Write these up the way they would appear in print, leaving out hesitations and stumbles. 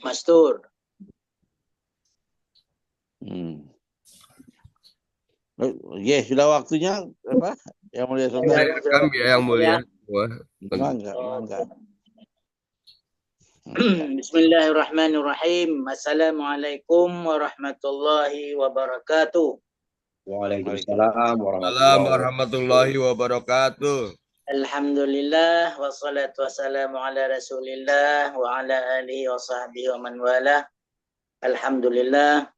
Mastur. Ya, sudah waktunya apa? Yang mulia Sultan. Rekam ya yang mulia. Wah, Enggak. Bismillahirrahmanirrahim. Assalamualaikum warahmatullahi wabarakatuh. Waalaikumsalam warahmatullahi wabarakatuh. Alhamdulillah wassalatu wassalamu ala Rasulillah wa ala alihi wa sahbihi wa man wala. Alhamdulillah.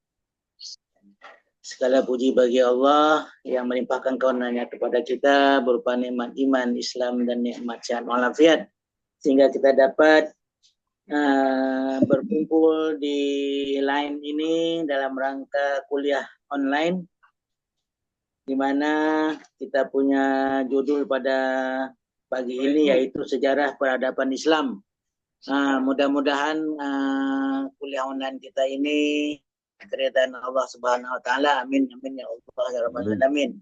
Segala puji bagi Allah yang melimpahkan karunia kepada kita berupa nikmat iman, Islam dan nikmat sehat walafiat sehingga kita dapat berkumpul di line ini dalam rangka kuliah online di mana kita punya judul pada pagi ini yaitu Sejarah Peradaban Islam. Mudah-mudahan kuliah online kita ini keridhaan Allah Subhanahu wa taala. Amin amin ya Allah ya rabbal alamin.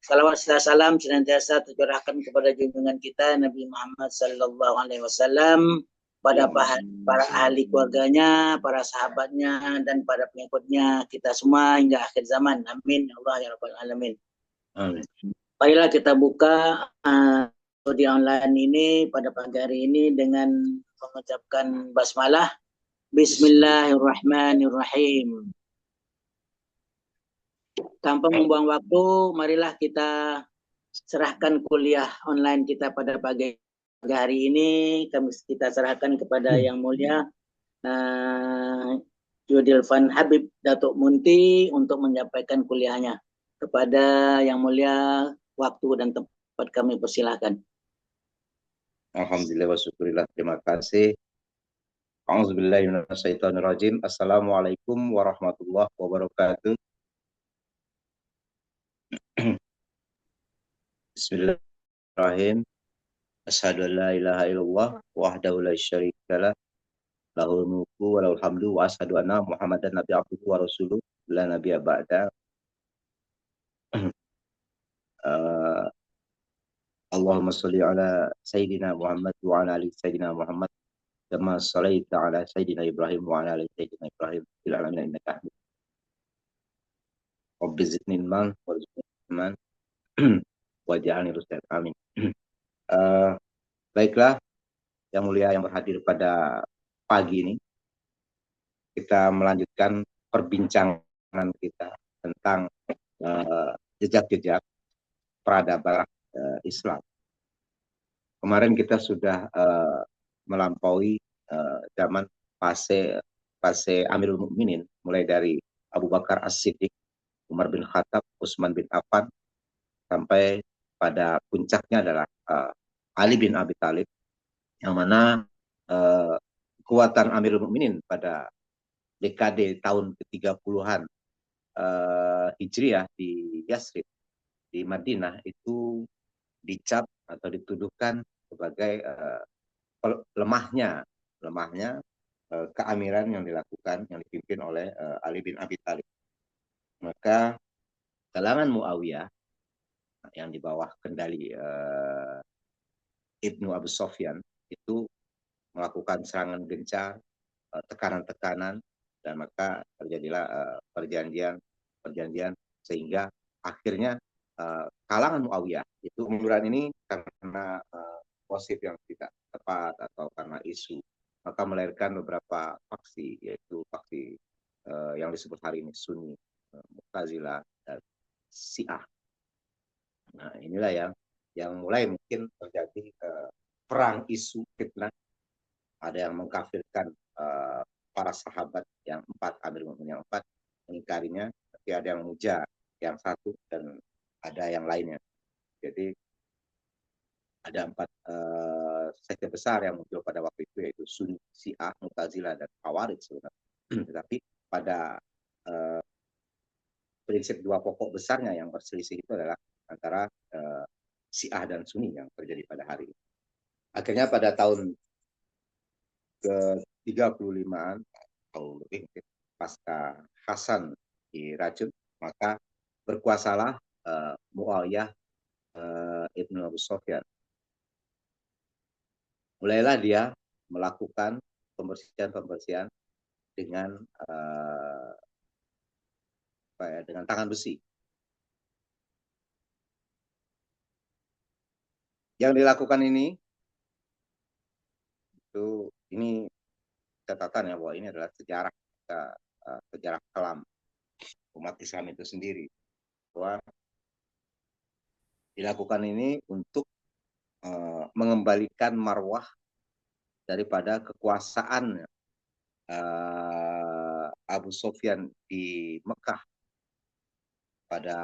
Salawat serta salam senantiasa tercurahkan kepada junjungan kita Nabi Muhammad sallallahu alaihi wasallam, pada para ahli keluarganya, para sahabatnya dan para pengikutnya kita semua hingga akhir zaman. Amin ya Allah ya rabbal alamin. Amin. Marilah kita buka di online ini pada pagi hari ini dengan mengucapkan basmalah. Bismillahirrahmanirrahim. Tanpa membuang waktu, marilah kita serahkan kuliah online kita pada pagi hari ini. Kita serahkan kepada Yang Mulia Yudilvan Habib Datuk Munti untuk menyampaikan kuliahnya. Kepada Yang Mulia, waktu dan tempat kami persilahkan. Alhamdulillah wa syukurillah. Terima kasih. A'udzubillahi minasyaitonirrajim. Assalamualaikum warahmatullahi wabarakatuh. Bismillahirrahmanirrahim. Asyhadu an la ilaha illallah wahdahu la syarika lah, lahul mulku wa lahul hamdu, wa asyhadu anna Muhammadan nabi abduhu wa rasuluh la nabiyya ba'da. Allahumma sholli ala sayyidina Muhammad wa ala ali sayyidina Muhammad kama shallaita ala sayyidina Ibrahim wa ala ali sayyidina Ibrahim fil alamin innaka Hamidum Majid. Rabbi zidni ilman warzuqni ilman waj'alni rusdan. Amin. Baiklah, Yang Mulia yang berhadir pada pagi ini, kita melanjutkan perbincangan kita tentang jejak-jejak peradaban Islam. Kemarin kita sudah melampaui zaman fase Amirul Mukminin, mulai dari Abu Bakar As-Siddiq, Umar bin Khattab, Utsman bin Affan, sampai pada puncaknya adalah Ali bin Abi Thalib, yang mana kekuatan Amirul Mukminin pada dekade tahun ke-30-an Hijriah di Yasrib, di Madinah, itu dicap atau dituduhkan sebagai lemahnya keamiran yang dilakukan, yang dipimpin oleh Ali bin Abi Thalib. Maka kalangan Muawiyah yang di bawah kendali Ibnu Abu Sofyan itu melakukan serangan gencar, tekanan-tekanan, dan maka terjadilah perjanjian sehingga akhirnya kalangan Muawiyah itu munduran ini karena posisi yang tidak tepat atau karena isu, maka melahirkan beberapa faksi, yaitu faksi yang disebut hari ini Sunni, Mu'tazilah, dan Syiah. Nah, inilah yang mulai mungkin terjadi perang isu fitnah. Ada yang mengkafirkan para sahabat yang 4, Amirul Mukminin yang 4, mengingkarinya, tapi ada yang memuja yang 1 dan ada yang lainnya. Jadi ada 4 sekte besar yang muncul pada waktu itu, yaitu Sunni, Syiah, Mu'tazilah, dan Khawarij sebenarnya. Tetapi pada prinsip 2 pokok besarnya yang berselisih itu adalah antara Syiah dan Sunni yang terjadi pada hari ini. Akhirnya pada tahun ke-35-an atau lebih pasca Hasan diracun, maka berkuasalah Muawiyah Ibnu Abu Sofyan. Mulailah dia melakukan pembersihan dengan dengan tangan besi. Yang dilakukan ini catatan ya, bahwa ini adalah sejarah sejarah kelam umat Islam itu sendiri, bahwa dilakukan ini untuk mengembalikan marwah daripada kekuasaan Abu Sufyan di Mekah pada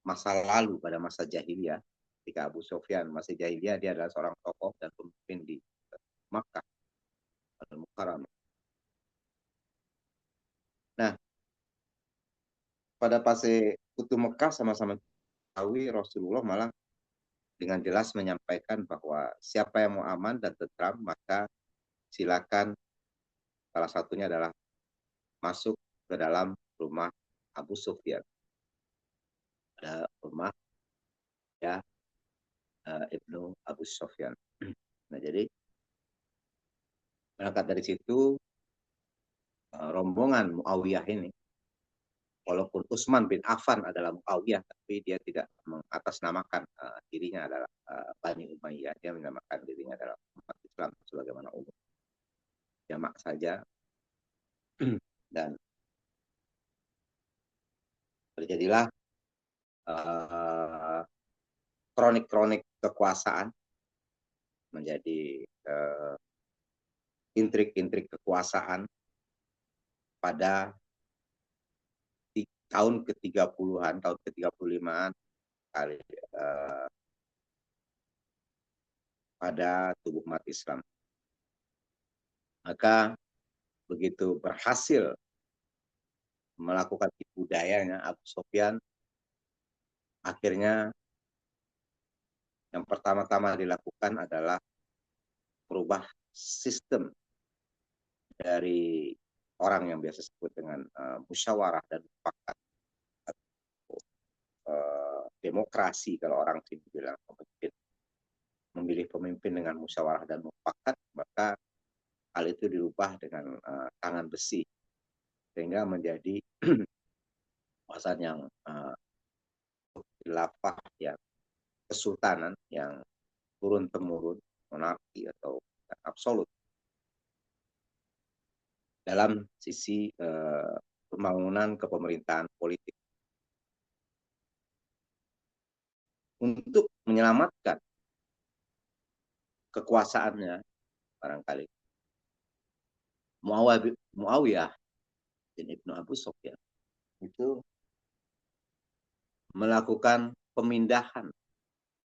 masa lalu, pada masa jahiliyah. Ketika Abu Sufyan masih jahiliyah, dia adalah seorang tokoh dan pemimpin di Makkah Al-Mukarramah. Nah, pada fase Futuh Mekah sama-sama tahu, Rasulullah malah dengan jelas menyampaikan bahwa siapa yang mau aman dan tentram, maka silakan, salah satunya adalah masuk ke dalam rumah Abu Sufyan. Ada rumah ya Ibnu Abu Sufyan. Nah, jadi berangkat dari situ rombongan Muawiyah ini, walaupun Utsman bin Affan adalah Muawiyah, tapi dia tidak mengatasnamakan dirinya adalah Bani Umayyah. Dia menamakan dirinya adalah umat Islam sebagaimana umum, jamak saja. Dan terjadilah kronik-kronik kekuasaan, menjadi intrik-intrik kekuasaan pada tahun ke-30-an, tahun ke-35-an kali pada tubuh umat Islam. Maka begitu berhasil melakukan tipu dayanya Abu Sufyan, akhirnya yang pertama-tama dilakukan adalah merubah sistem dari orang yang biasa disebut dengan musyawarah dan mufakat, demokrasi kalau orang sini bilang, memilih pemimpin dengan musyawarah dan mufakat, maka hal itu dirubah dengan tangan besi sehingga menjadi kekuasaan yang khilafah, yang kesultanan yang turun temurun, monarki atau absolut dalam sisi pembangunan kepemerintahan politik. Untuk menyelamatkan kekuasaannya, barangkali Muawiyah bin Ibnu Abu Sufyan itu melakukan pemindahan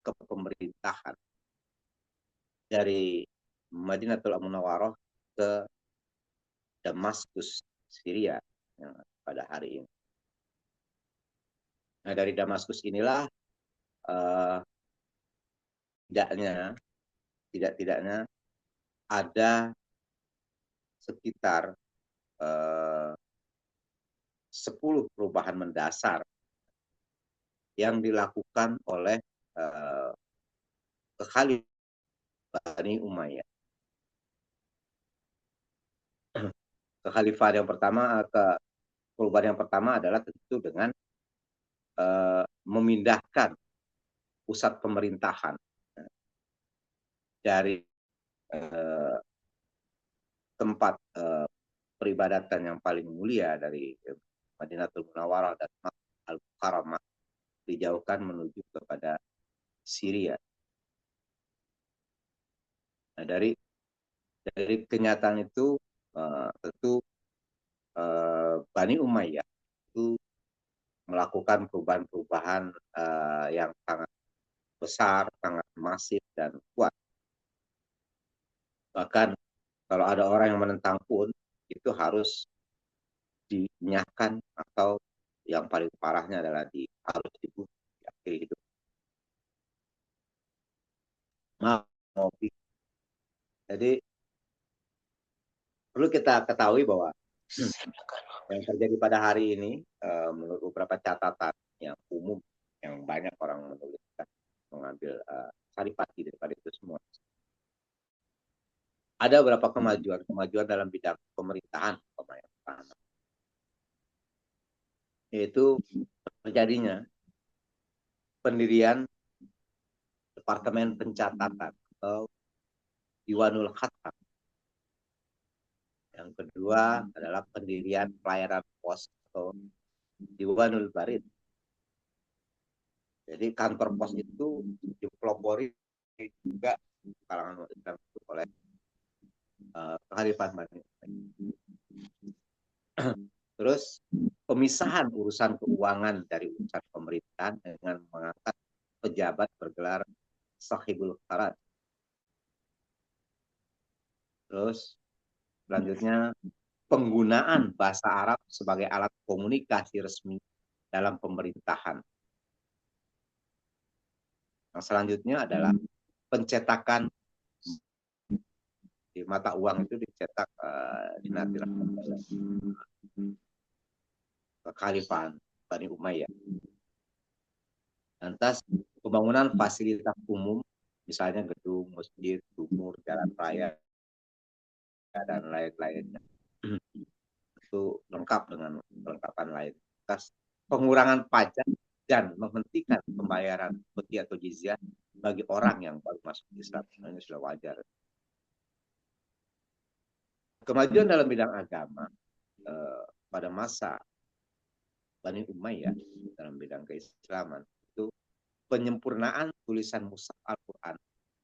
kepemerintahan dari Madinatul Munawwarah ke Damaskus, Syria pada hari ini. Nah, dari Damaskus inilah tidak-tidaknya ada sekitar 10 perubahan mendasar yang dilakukan oleh Khalifah Bani Umayyah. Kekhalifahan yang pertama, perubahan yang pertama adalah tentu dengan memindahkan pusat pemerintahan dari tempat peribadatan yang paling mulia dari Madinatul Munawwarah dan Al-Mukarramah, dijauhkan menuju kepada Syria. Nah, dari kenyataan itu tentu Bani Umayyah itu melakukan perubahan-perubahan yang sangat besar, sangat masif dan kuat. Bahkan kalau ada orang yang menentang pun itu harus dinyahkan, atau yang paling parahnya adalah harus dibunuh di akhir hidup. Jadi perlu kita ketahui bahwa yang terjadi pada hari ini menurut beberapa catatan yang umum yang banyak orang menuliskan, mengambil saripati daripada itu semua, ada beberapa kemajuan dalam bidang pemerintahan, yaitu terjadinya pendirian Departemen Pencatatan atau Diwanul Khatam. Yang kedua adalah pendirian pelayanan pos atau Diwanul Barid. Jadi kantor pos itu dipelopori juga kalangan Islam oleh Khalifah Bani. Terus pemisahan urusan keuangan dari urusan pemerintahan dengan mengangkat pejabat bergelar sahibul qarar. Terus selanjutnya penggunaan bahasa Arab sebagai alat komunikasi resmi dalam pemerintahan. Yang selanjutnya adalah pencetakan di mata uang itu dicetak di Kekhalifahan Bani Umayyah. Lantas pembangunan fasilitas umum, misalnya gedung, masjid, sumur, jalan raya, dan lain-lainnya. Itu lengkap dengan kelengkapan lain. Lantas pengurangan pajak dan menghentikan pembayaran peti atau jizyah bagi orang yang baru masuk Islam. Ini sudah wajar. Kemajuan dalam bidang agama pada masa Bani Umayyah dalam bidang keislaman itu penyempurnaan tulisan mushaf Al-Quran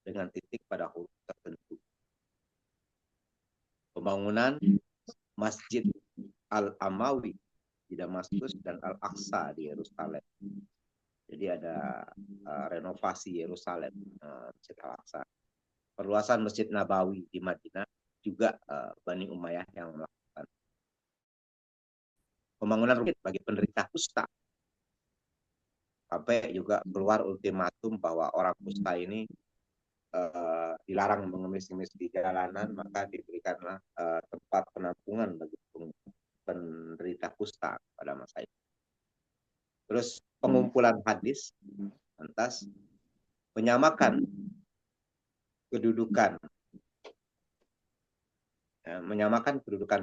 dengan titik pada huruf tertentu. Pembangunan Masjid Al-Amawi di Damaskus dan Al-Aqsa di Yerusalem. Jadi ada renovasi Yerusalem, Masjid Al-Aqsa. Perluasan Masjid Nabawi di Madinah juga Bani Umayyah yang melakukan. Pembangunan rumit bagi penderita kusta. Sampai juga keluar ultimatum bahwa orang kusta ini dilarang mengemis-ngemis di jalanan, maka diberikanlah tempat penampungan bagi penderita kusta pada masa itu. Terus pengumpulan hadis, lantas menyamakan kedudukan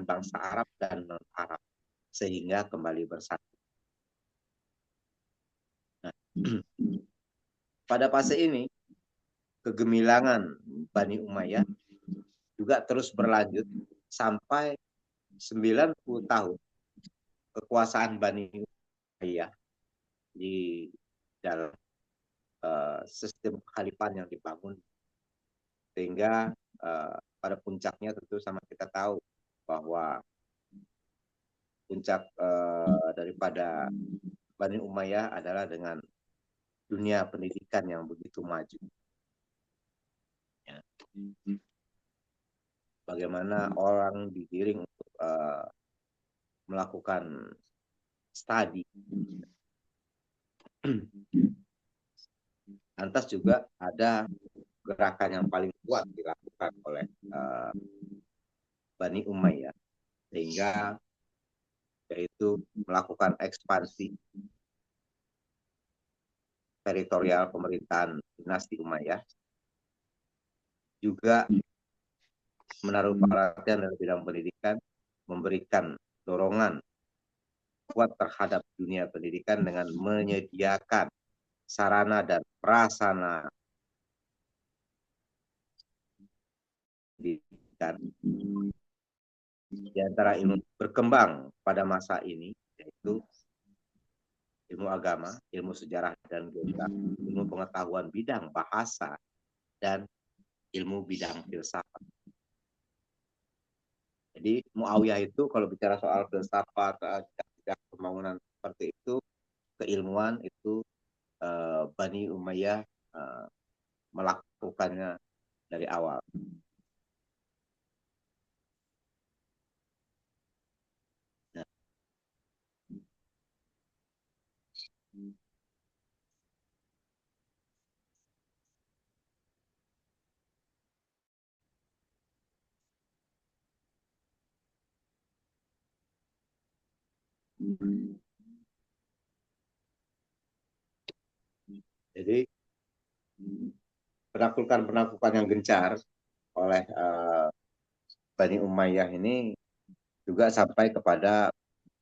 bangsa Arab dan non-Arab sehingga kembali bersatu. Nah, pada fase ini kegemilangan Bani Umayyah juga terus berlanjut sampai 90 tahun kekuasaan Bani Umayyah di dalam sistem kekhalifahan yang dibangun, sehingga pada puncaknya tentu sama kita tahu bahwa puncak daripada Bani Umayyah adalah dengan dunia pendidikan yang begitu maju. Ya. Bagaimana orang digiring untuk melakukan studi. Lantas juga ada gerakan yang paling kuat dilakukan oleh Bani Umayyah, sehingga yaitu melakukan ekspansi teritorial pemerintahan dinasti Umayyah, juga menaruh perhatian dalam bidang pendidikan, memberikan dorongan kuat terhadap dunia pendidikan dengan menyediakan sarana dan prasarana pendidikan. Di antara ilmu berkembang pada masa ini yaitu ilmu agama, ilmu sejarah dan geografi, ilmu pengetahuan bidang bahasa, dan ilmu bidang filsafat. Jadi Muawiyah itu kalau bicara soal filsafat, pembangunan seperti itu, keilmuan itu Bani Umayyah melakukannya dari awal. Jadi penaklukan yang gencar oleh Bani Umayyah ini juga sampai kepada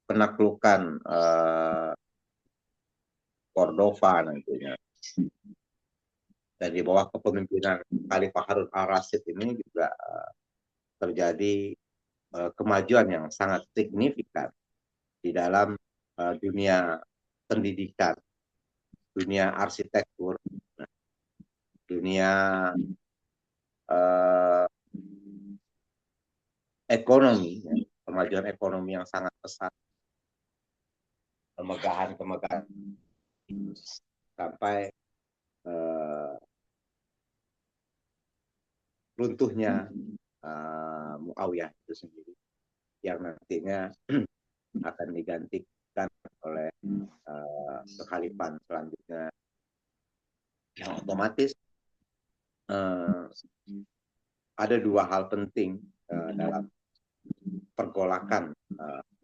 penaklukan Cordova nantinya. Dan di bawah kepemimpinan Khalifah Harun al-Rasyid ini juga terjadi kemajuan yang sangat signifikan di dalam dunia pendidikan, dunia arsitektur, dunia ekonomi, ya, kemajuan ekonomi yang sangat pesat, kemegahan-kemegahan sampai runtuhnya Muawiyah itu sendiri yang nantinya akan digantikan oleh kekhalifahan selanjutnya yang otomatis ada dua hal penting dalam pergolakan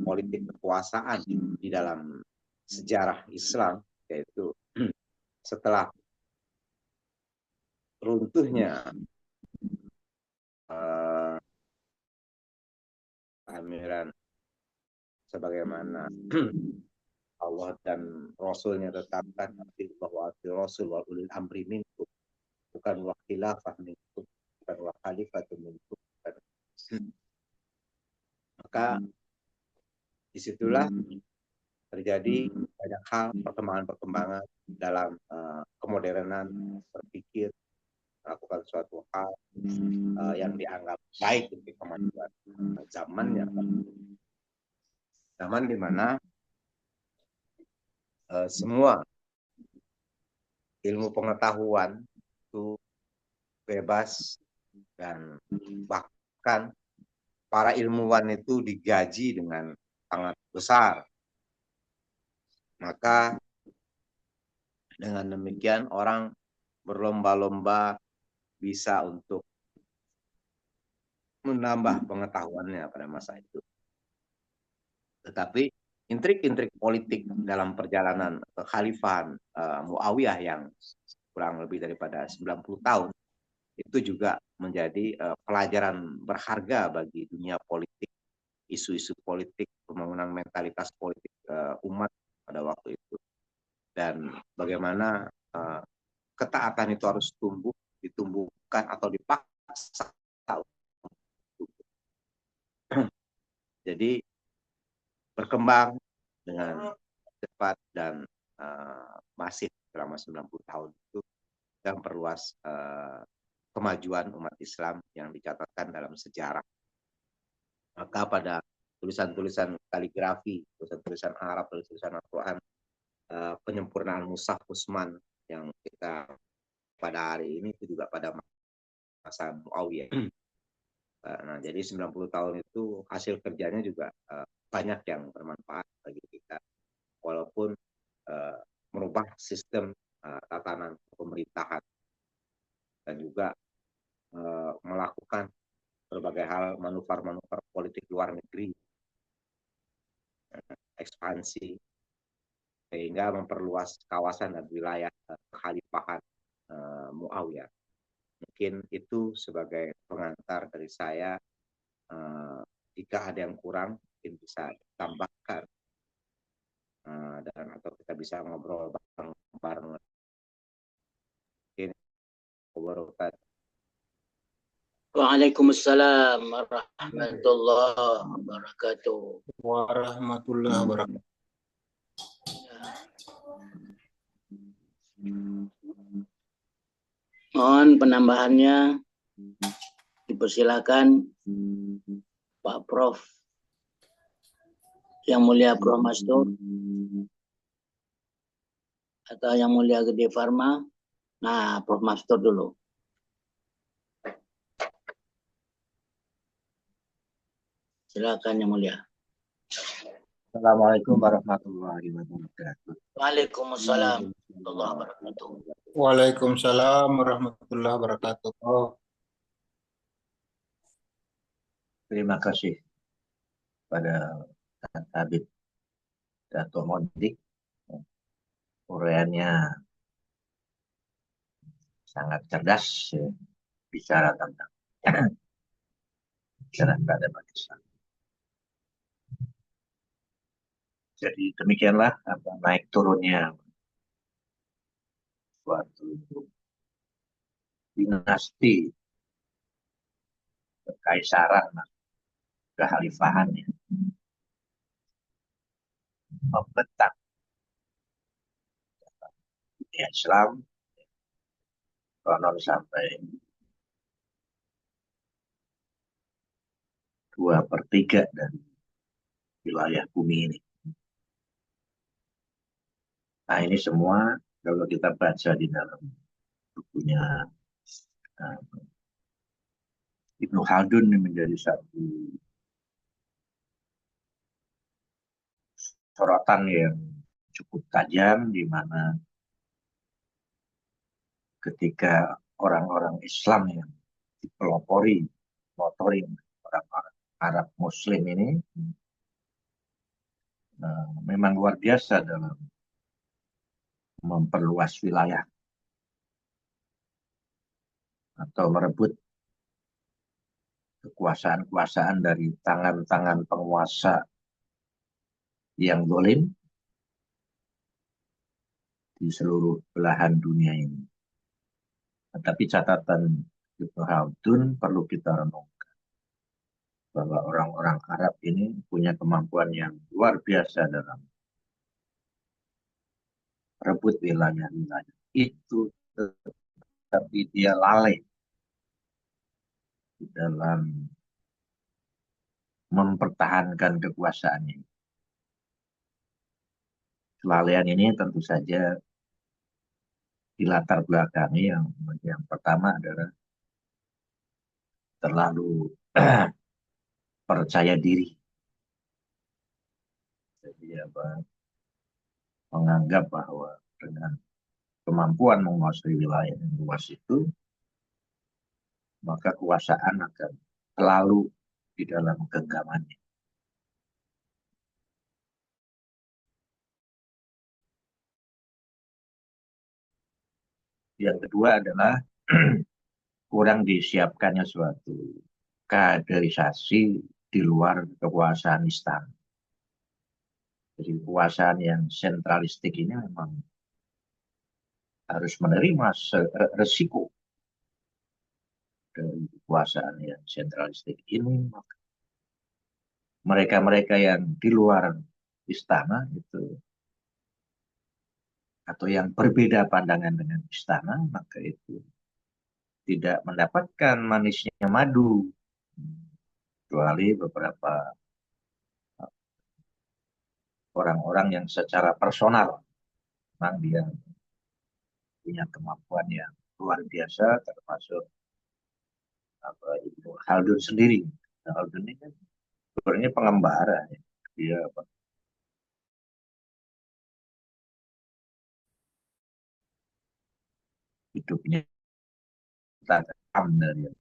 politik kekuasaan di dalam sejarah Islam, yaitu setelah runtuhnya Amiran sebagaimana Allah dan Rasulnya tetapkan bahwa Rasul wa ulil amri minkum, bukan wa khilafah minkum, bukan wa khalifatu minkum. Maka disitulah terjadi banyak hal, perkembangan-perkembangan dalam kemodernan berpikir, melakukan suatu hal yang dianggap baik untuk kemajuan zamannya. Zaman di mana semua ilmu pengetahuan itu bebas dan bahkan para ilmuwan itu digaji dengan sangat besar. Maka dengan demikian orang berlomba-lomba bisa untuk menambah pengetahuannya pada masa itu. Tetapi intrik-intrik politik dalam perjalanan kekhalifahan Muawiyah yang kurang lebih daripada 90 tahun itu juga menjadi pelajaran berharga bagi dunia politik, isu-isu politik, pembangunan mentalitas politik umat pada waktu itu. Dan bagaimana ketaatan itu harus ditumbuhkan atau dipaksa. Jadi berkembang dengan cepat dan masif selama 90 tahun itu dan perluas kemajuan umat Islam yang dicatatkan dalam sejarah. Maka pada tulisan-tulisan kaligrafi, tulisan-tulisan Arab, tulisan Al-Quran, penyempurnaan Mushaf Utsman yang kita pada hari ini itu juga pada masa Muawiyah. Nah, jadi 90 tahun itu hasil kerjanya juga banyak yang bermanfaat bagi kita. Walaupun merubah sistem tatanan pemerintahan dan juga melakukan berbagai hal manuver-manuver politik luar negeri, ekspansi, sehingga memperluas kawasan dan wilayah kekhalifahan Muawiyah. Mungkin itu sebagai pengantar dari saya. Jika ada yang kurang, mungkin bisa ditambahkan dan atau kita bisa ngobrol bareng-bareng. Waalaikumsalam warahmatullahi wabarakatuh. Warahmatullahi wabarakatuh. Mohon penambahannya, dipersilakan Pak Prof. Yang Mulia Prof. Mastur atau Yang Mulia Gede Farma. Nah, Prof. Mastur dulu. Silakan Yang Mulia. Assalamualaikum warahmatullahi wabarakatuh. Waalaikumsalam warahmatullahi wabarakatuh. Waalaikumsalam warahmatullahi wabarakatuh. Terima kasih pada Habib Dato' Modik. Uraiannya sangat cerdas, bicara tentang dalam keadaan Islam. Jadi demikianlah naik turunnya suatu dinasti kekaisaran, kehalifahan ya, membentang dunia Islam konon sampai 2/3 dari wilayah bumi ini. Nah ini semua kalau kita baca di dalam bukunya Ibnu Khaldun ini menjadi satu sorotan yang cukup tajam, di mana ketika orang-orang Islam yang dipelopori, motorin orang-orang Arab Muslim ini memang luar biasa dalam memperluas wilayah atau merebut kekuasaan-kekuasaan dari tangan-tangan penguasa yang zalim di seluruh belahan dunia ini. Tetapi catatan Ibnu Khaldun perlu kita renungkan bahwa orang-orang Arab ini punya kemampuan yang luar biasa dalam merebut wilayah-wilayah itu, tetapi dia lalai dalam mempertahankan kekuasaannya. Kelalaian ini tentu saja dilatar belakangi yang pertama adalah terlalu percaya diri. Jadi menganggap bahwa dengan kemampuan menguasai wilayah yang luas itu, maka kekuasaan akan selalu di dalam genggamannya. Yang kedua adalah kurang disiapkannya suatu kaderisasi di luar kekuasaan istana. Jadi kekuasaan yang sentralistik ini memang harus menerima resiko dari kekuasaan yang sentralistik ini. Mereka-mereka yang di luar istana itu, atau yang berbeda pandangan dengan istana, maka itu tidak mendapatkan manisnya madu, kecuali beberapa orang-orang yang secara personal memang dia punya kemampuan yang luar biasa, termasuk Ibnu Khaldun sendiri. Khaldun ini kan sebenarnya pengembara, ya. Dia hidupnya tajam dari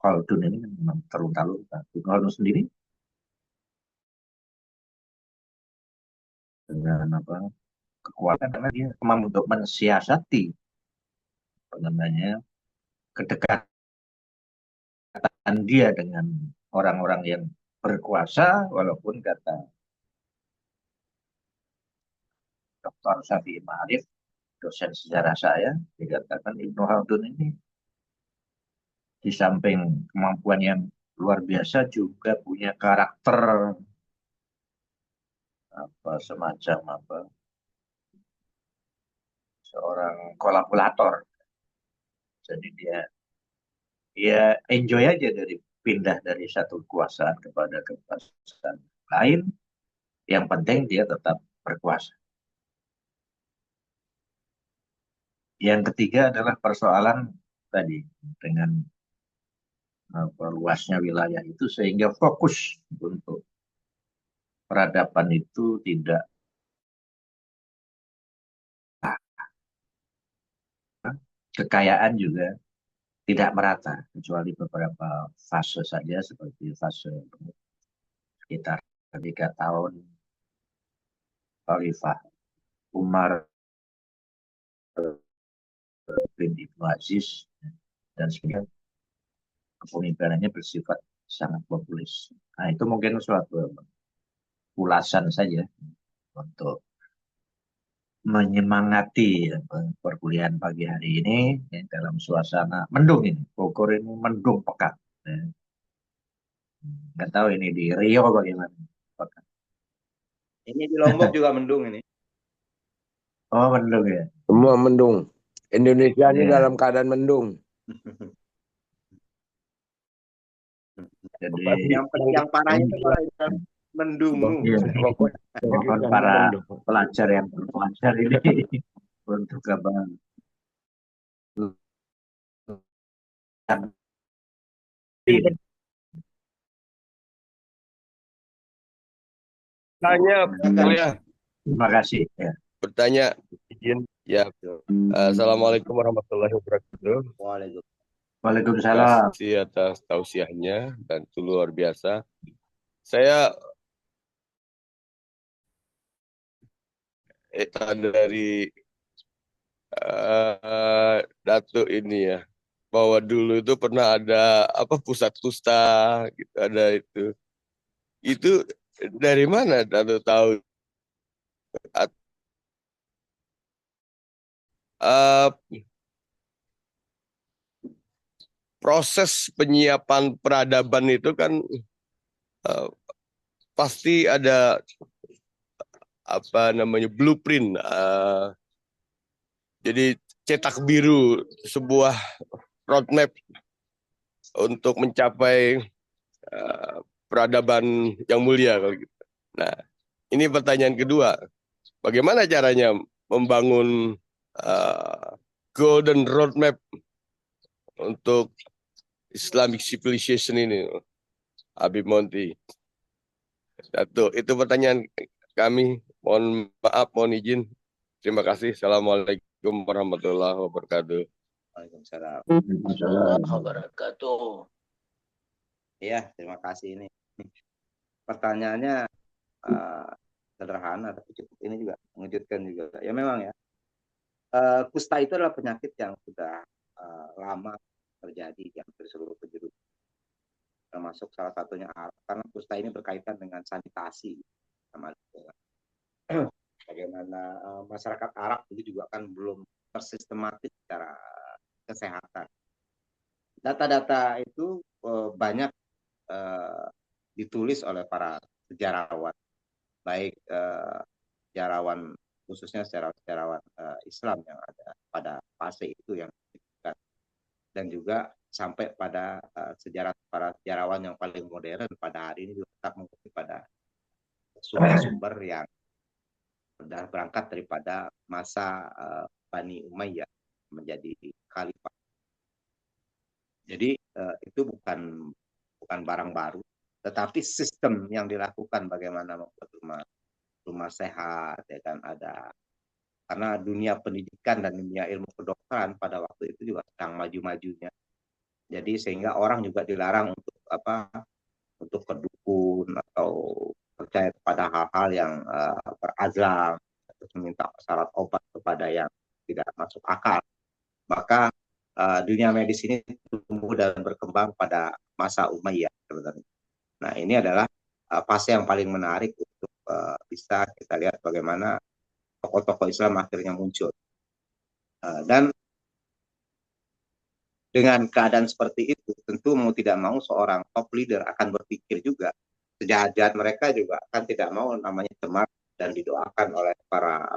Khaldun ini memang terlunta-lunta. Khaldun sendiri dengan kekuatan, karena dia mampu untuk mensiasati kedekatan dia dengan orang-orang yang berkuasa, walaupun kata Dr. Syafi'i Ma'arif, dosen sejarah saya, dikatakan Ibnu Khaldun ini di samping kemampuan yang luar biasa juga punya karakter semacam seorang kolaborator. Jadi dia enjoy aja dari pindah dari satu kekuasaan kepada kekuasaan lain. Yang penting dia tetap berkuasa. Yang ketiga adalah persoalan tadi dengan luasnya wilayah itu, sehingga fokus untuk peradaban itu tidak kekayaan juga tidak merata, kecuali beberapa fase saja, seperti fase sekitar 3 tahun Khalifah Umar bin Ibnu Aziz, dan sebenarnya kepemimpinannya bersifat sangat populis. Nah, itu mungkin suatu ulasan saja untuk menyemangati perkuliahan pagi hari ini ya, dalam suasana mendung ini. Bogor ini mendung pekat. Ya. Nggak tahu ini di Rio bagaimana. Apakah- Ini di Lombok juga mendung ini. Oh, mendung ya. Semua mendung. Indonesia ini Iya. dalam keadaan mendung. Jadi Yang parahnya itu kalau yang mendung. iya, Pokoknya mohon kita para mendung. pelajar yang berpelajar ini untuk apa? Tanya, kuliah. Terima kasih. Ya. Bertanya, izin. Ya. Assalamualaikum warahmatullahi wabarakatuh. Waalaikumsalam. Waalaikumsalam. Terima kasih atas tausiahnya dan itu luar biasa. Saya dari Datuk ini ya, bahwa dulu itu pernah ada apa pusat kusta gitu, ada itu. Itu dari mana Datuk tahu? Uh, proses penyiapan peradaban itu kan pasti ada apa namanya blueprint. Jadi cetak biru sebuah roadmap untuk mencapai peradaban yang mulia kalau gitu. Nah, ini pertanyaan kedua. Bagaimana caranya membangun golden roadmap untuk Islamic civilization ini, Habib Monty? Itu pertanyaan kami. Mohon maaf, mohon izin. Terima kasih. Assalamualaikum warahmatullahi wabarakatuh. Waalaikumsalam. Assalamualaikum wabarakatuh. Iya, terima kasih ini. Pertanyaannya sederhana tapi cukup ini juga mengejutkan juga. Ya memang ya. Kusta itu adalah penyakit yang sudah lama terjadi di hampir seluruh penjuru. Termasuk salah satunya Arab. Karena kusta ini berkaitan dengan sanitasi. Bagaimana masyarakat Arab itu juga kan belum tersistematis secara kesehatan. Data-data itu banyak ditulis oleh para sejarawan, baik sejarawan khususnya sejarawan Islam yang ada pada fase itu yang diberikan, dan juga sampai pada para sejarawan yang paling modern pada hari ini juga tetap mengikuti pada sumber-sumber yang sudah berangkat daripada masa Bani Umayyah menjadi khalifah. Jadi itu bukan barang baru, tetapi sistem yang dilakukan bagaimana membuat rumah sehat, ya kan, ada karena dunia pendidikan dan dunia ilmu kedokteran pada waktu itu juga sedang maju-majunya. Jadi sehingga orang juga dilarang untuk ke dukun atau percaya pada hal-hal yang berazam, terus meminta syarat obat kepada yang tidak masuk akal. Maka dunia medis ini tumbuh dan berkembang pada masa Umayyah sebenarnya. Nah, ini adalah fase yang paling menarik untuk bisa kita lihat bagaimana tokoh-tokoh Islam akhirnya muncul. Dan dengan keadaan seperti itu, tentu mau tidak mau seorang top leader akan berpikir juga, sejahat-jahat mereka juga akan tidak mau namanya cemar dan didoakan oleh para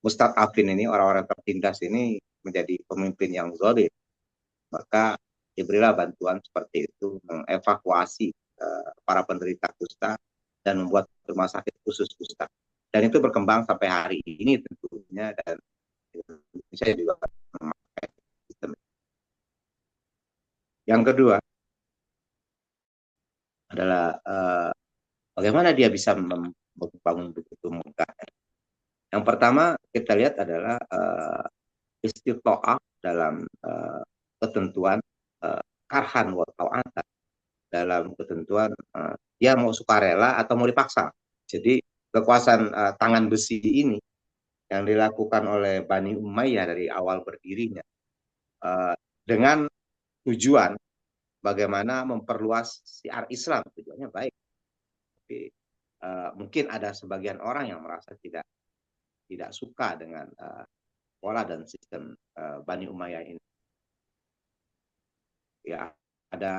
mustad'afin ini, orang-orang tertindas ini menjadi pemimpin yang zalim. Maka diberilah bantuan seperti itu, mengevakuasi para penderita kusta dan membuat rumah sakit khusus kusta. Dan itu berkembang sampai hari ini tentunya, dan saya juga memakai sistem. Yang kedua adalah bagaimana dia bisa membangun begitu megah. Yang pertama kita lihat adalah istito'ah dalam ketentuan karhan wa ta'atan, dalam ketentuan dia mau sukarela atau mau dipaksa. Jadi kekuasaan tangan besi ini yang dilakukan oleh Bani Umayyah dari awal berdirinya dengan tujuan bagaimana memperluas syiar Islam, tujuannya baik. Tapi mungkin ada sebagian orang yang merasa tidak suka dengan pola dan sistem Bani Umayyah ini. Ya, ada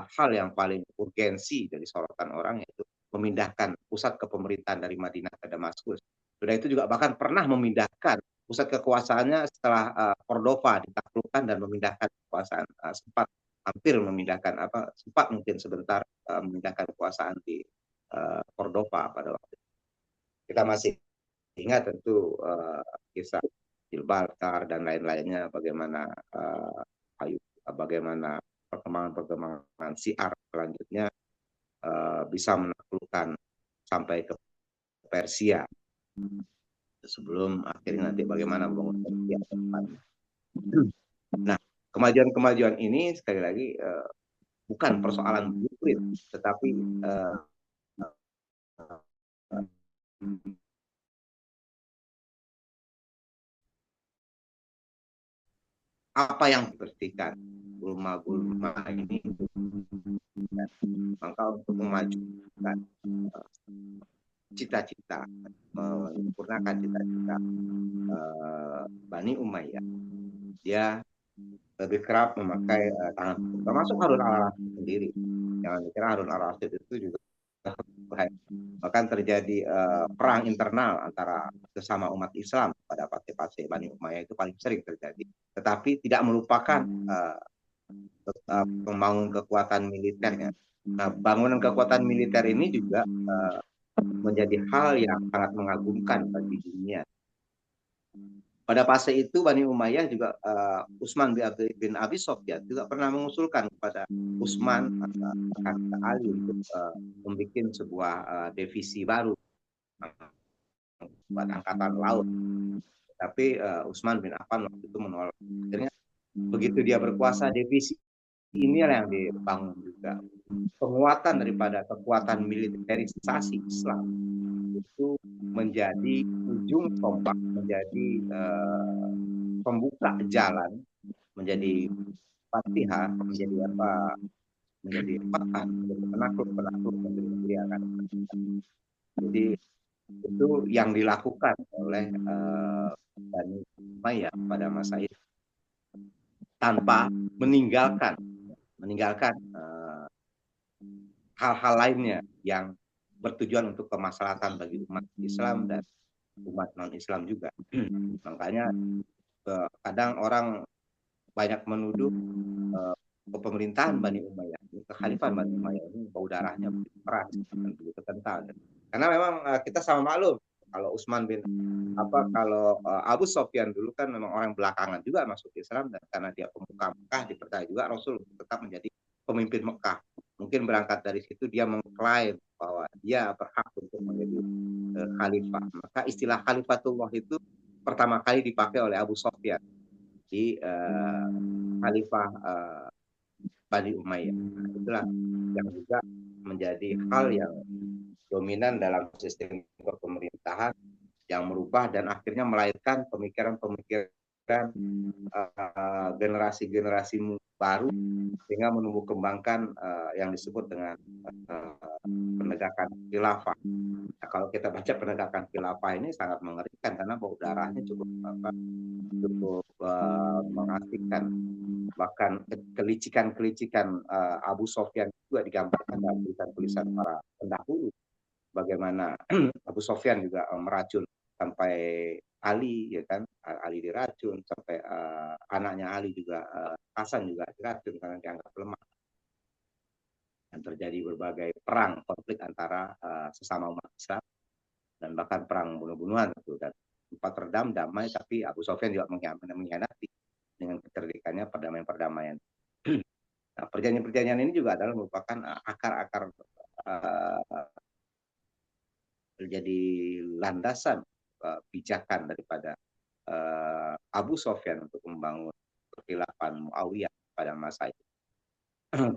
hal yang paling urgensi dari sorotan orang, yaitu memindahkan pusat kepemerintahan dari Madinah ke Damaskus. Sudah itu juga bahkan pernah memindahkan pusat kekuasaannya setelah Cordova ditaklukkan dan memindahkan kekuasaan, sempat hampir memindahkan sempat mungkin sebentar memindahkan kekuasaan di Cordova pada waktu itu. Kita masih ingat tentu kisah Gibraltar dan lain-lainnya, bagaimana perkembangan syiar selanjutnya bisa menaklukkan sampai ke Persia sebelum akhirnya nanti bagaimana membangun Persia ke depan. Nah, kemajuan-kemajuan ini sekali lagi bukan persoalan blueprint, tetapi apa yang diperhatikan gulma ini, maka untuk memajukan cita-cita, menyempurnakan cita-cita Bani Umayyah, dia lebih kerap memakai tangan, termasuk Harun al-Rashid sendiri. Jangan dikira Harun al-Rashid itu juga bahkan terjadi perang internal antara sesama umat Islam pada fase Bani Umayyah, itu paling sering terjadi. Tetapi tidak melupakan membangun kekuatan militernya. Nah, bangunan kekuatan militer ini juga menjadi hal yang sangat mengagumkan bagi dunia. Pada fase itu Bani Umayyah juga Utsman bin Abi Sofyan juga pernah mengusulkan kepada Utsman akan Ali untuk membuat sebuah divisi baru buat angkatan laut. Tapi Utsman bin Affan waktu itu menolak. Akhirnya begitu dia berkuasa, divisi inilah yang dibangun juga. Penguatan daripada kekuatan militerisasi Islam itu menjadi ujung tombak, menjadi pembuka jalan, menjadi fatihah, menjadi fathan, menjadi penakluk negeri yang akan datang. Jadi itu yang dilakukan oleh Bani Umayyah pada masa itu, tanpa meninggalkan hal-hal lainnya yang bertujuan untuk kemaslahatan bagi umat Islam dan umat non-Islam juga. Makanya kadang orang banyak menuduh kepemerintahan Bani Umayyah, kekhalifahan Bani Umayyah ini bau darahnya begitu keras dan begitu kental. Karena memang kita sama maklum, kalau kalau Abu Sofyan dulu kan memang orang belakangan juga masuk Islam, dan karena dia pemuka Mekah, dipercaya juga Rasul tetap menjadi pemimpin Mekah. Mungkin berangkat dari situ dia mengklaim bahwa dia berhak untuk menjadi khalifah. Maka istilah Khalifatullah itu pertama kali dipakai oleh Abu Sofyan di khalifah Bani Umayyah. Nah, itulah yang juga menjadi hal yang dominan dalam sistem pemerintahan, yang merubah dan akhirnya melahirkan pemikiran-pemikiran generasi baru, sehingga menumbuh kembangkan yang disebut dengan penegakan khilafah. Nah, kalau kita baca penegakan khilafah ini sangat mengerikan, karena bau darahnya cukup mengasihkan. Bahkan kelicikan Abu Sofyan juga digambarkan dalam tulisan-tulisan para pendahulu, bagaimana Abu Sofyan juga meracun sampai Ali, ya kan, Ali diracun, sampai anaknya Ali juga Hasan juga diracun karena dianggap lemah. Dan terjadi berbagai perang, konflik antara sesama umat Islam, dan bahkan perang bunuh-bunuhan itu, dan sempat redam damai, tapi Abu Sofyan juga mengkhianati dengan kecerdikannya perdamaian-perdamaian. Nah, perjanjian-perjanjian ini juga adalah merupakan akar-akar menjadi landasan pijakan daripada Abu Sofyan untuk membangun kekhilafan Muawiyah pada masa itu.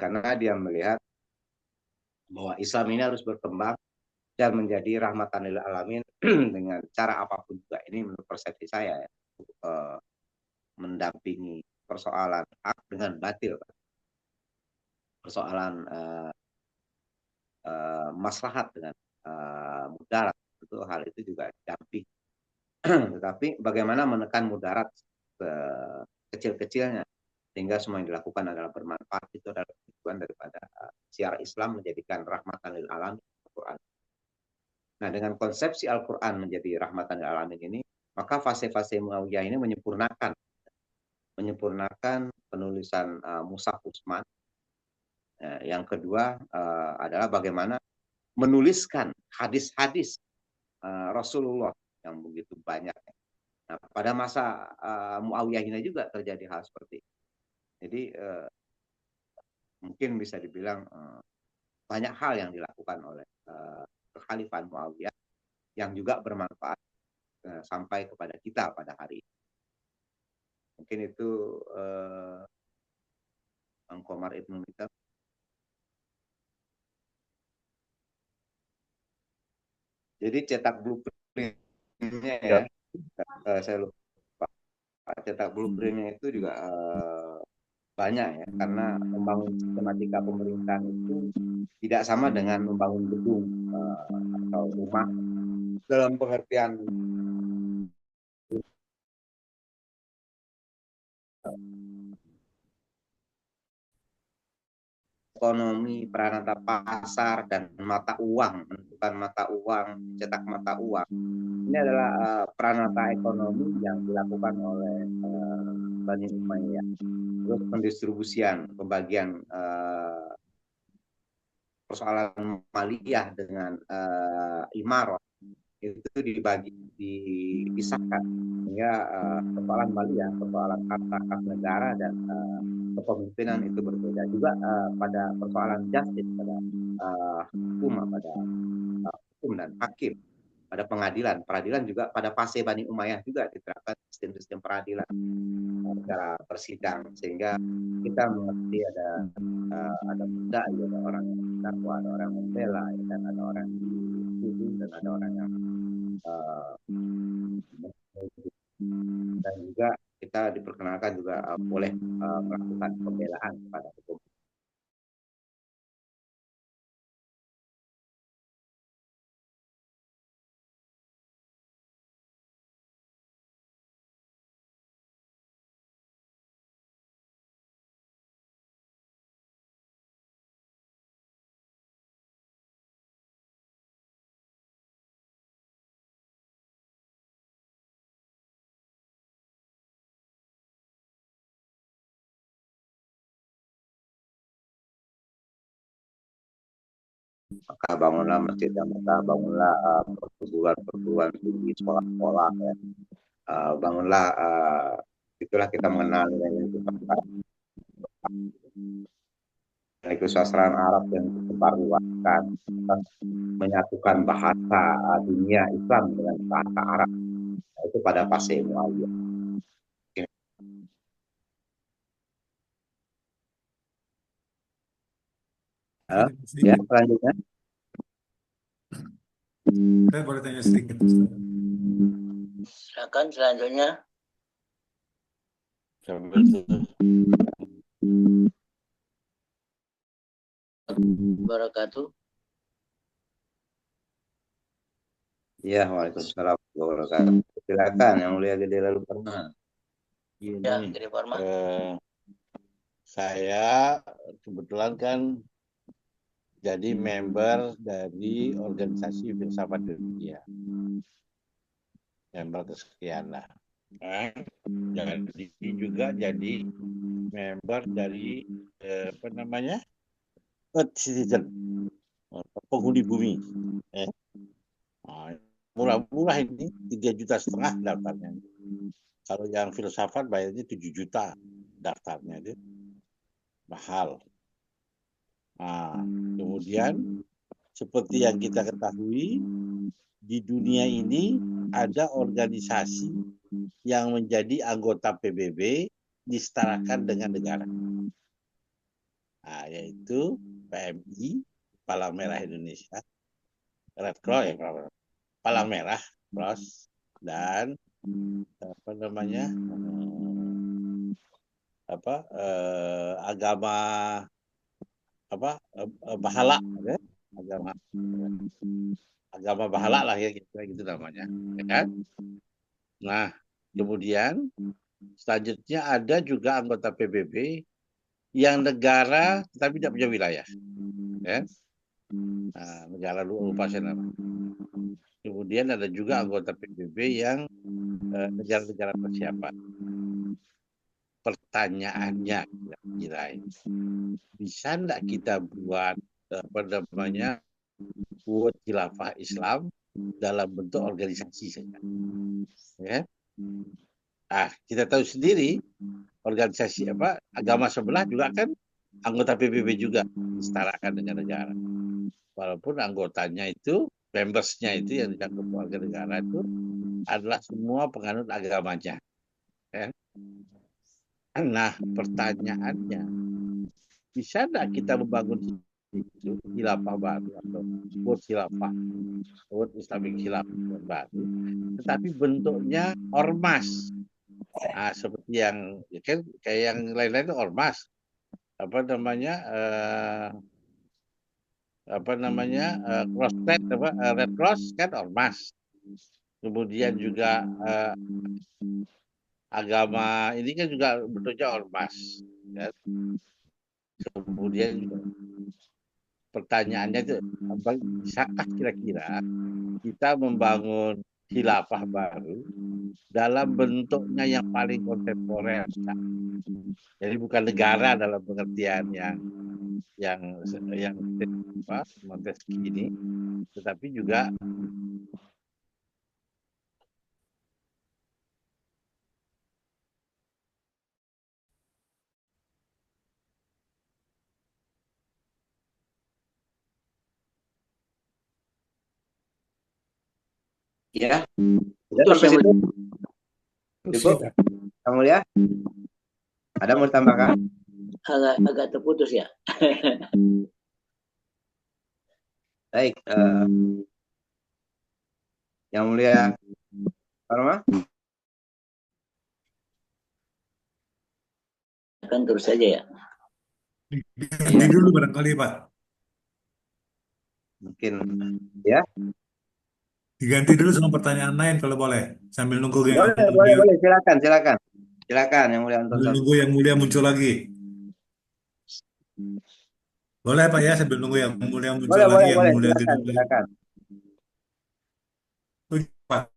Karena dia melihat bahwa Islam ini harus berkembang dan menjadi rahmatan lil alamin dengan cara apapun juga. Ini menurut persepsi saya ya, mendampingi persoalan hak dengan batil. persoalan maslahat dengan mudarat, itu hal itu juga didamping. Tetapi bagaimana menekan mudarat kecil-kecilnya sehingga semua yang dilakukan adalah bermanfaat, itu adalah tujuan daripada syiar Islam menjadikan rahmatan lil alamin Al-Quran. Nah, dengan konsepsi Al-Quran menjadi rahmatan lil alamin ini, maka fase-fase Muawiyah ini menyempurnakan penulisan Mushaf Utsman. Yang kedua adalah bagaimana menuliskan hadis-hadis Rasulullah yang begitu banyak. Nah, pada masa Muawiyah ini juga terjadi hal seperti itu. Jadi mungkin bisa dibilang banyak hal yang dilakukan oleh kekhalifahan Muawiyah yang juga bermanfaat sampai kepada kita pada hari ini. Mungkin itu Bang Komar Ibnu Miftah. Jadi cetak blueprintnya ya, saya lupa. Cetak blueprintnya itu juga banyak ya, karena membangun sistematika pemerintahan itu tidak sama dengan membangun gedung atau rumah dalam pengertian ekonomi, peranata pasar, dan mata uang, menentukan mata uang, cetak mata uang. Ini adalah peranata ekonomi yang dilakukan oleh Bani Umayyah. Terus pendistribusian, pembagian persoalan maliyah dengan imarah itu dipisahkan, sehingga persoalan maliyah, persoalan harta kas negara dan kepemimpinan itu berbeda. Juga pada persoalan justice, pada hukum, pada hukum dan hakim, pada peradilan juga pada fase Bani Umayyah juga diterapkan sistem-sistem peradilan secara bersidang, sehingga kita mengerti ada budak, ada orang yang terdakwa, ada orang yang membela, dan ada orang yang dituduh, dan ada orang yang dan juga kita diperkenalkan juga boleh melakukan pembelaan kepada hukum. Maka bangunlah masjid yang megah, bangunlah perguruan tinggi, sekolah-sekolah, ya. Bangunlah, itulah kita mengenal nilai kesusastraan Arab yang disebarluaskan, menyatukan bahasa dunia Islam dengan bahasa Arab. Itu pada fase Muawiyah. Ya, selanjutnya. Saya boleh tanya sedikit. Silakan selanjutnya. Barakatuh. Ya, waalaikumsalam warahmatullahi wabarakatuh. Silakan yang mulia Gede Lalu Parman. Ya, Gede Parman. Saya kebetulan kan jadi member dari organisasi filsafat dunia, member kesekian lah. Jadi juga jadi member dari apa namanya, Earth Citizen, penghuni bumi. Murah-murah ini 3,5 juta daftarnya. Kalau yang filsafat bayarnya 7 juta daftarnya, itu mahal. Nah, kemudian seperti yang kita ketahui, di dunia ini ada organisasi yang menjadi anggota PBB disetarakan dengan negara. Nah, yaitu PMI, Palang Merah Indonesia, Red Cross, Palang Merah Cross, dan apa namanya, agama Bahala, ya? agama Bahala lah ya gitu namanya, ya kan? Nah, kemudian selanjutnya ada juga anggota PBB yang negara tetapi tidak punya wilayah, ya. Nah, negara lupa saya nama. Kemudian ada juga anggota PBB yang negara-negara persiapan. Pertanyaannya kira-kira bisa enggak kita buat buat khilafah Islam dalam bentuk organisasi saja, ya? Kita tahu sendiri organisasi agama sebelah juga kan anggota PBB juga disetarakan dengan negara, walaupun anggotanya itu membersnya itu yang dicakup warga negara itu adalah semua penganut agamanya, ya? Nah, pertanyaannya, bisa enggak kita membangun itu khilafah baru atau buat khilafah, buat Islamic khilafah baru, tetapi bentuknya ormas, seperti yang kan kayak yang lain-lain itu ormas, Red Cross kan ormas, kemudian juga agama ini kan juga bentuknya ormas, ya. Kemudian juga pertanyaannya itu, bisakah kira-kira kita membangun khilafah baru dalam bentuknya yang paling kontemporer? Jadi bukan negara dalam pengertian yang Montesquieu ini, tetapi juga Ya, sudah sampai situ. Cukup, Kang Mulia? Ada mau ditambahkan? Agak terputus ya. Baik, Yang Mulia Parma? Kan terus saja ya. Diganti dulu barangkali Pak. Mungkin ya. Diganti dulu sama pertanyaan lain kalau boleh. Sambil nunggu Boleh. Silakan Yang Mulia sambil nunggu yang mulia muncul lagi. Boleh Pak ya, sambil nunggu yang mulia muncul lagi. Yang mulia silakan. Pak.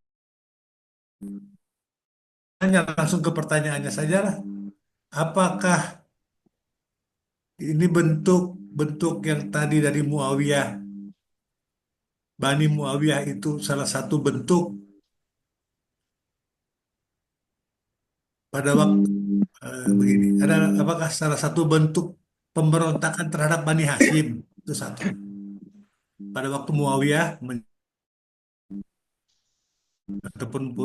Hanya langsung ke pertanyaannya saja lah. Apakah ini bentuk yang tadi dari Muawiyah, Bani Muawiyah itu salah satu bentuk pada waktu begini, apakah salah satu bentuk pemberontakan terhadap Bani Hashim? Itu satu. Pada waktu Muawiyah ataupun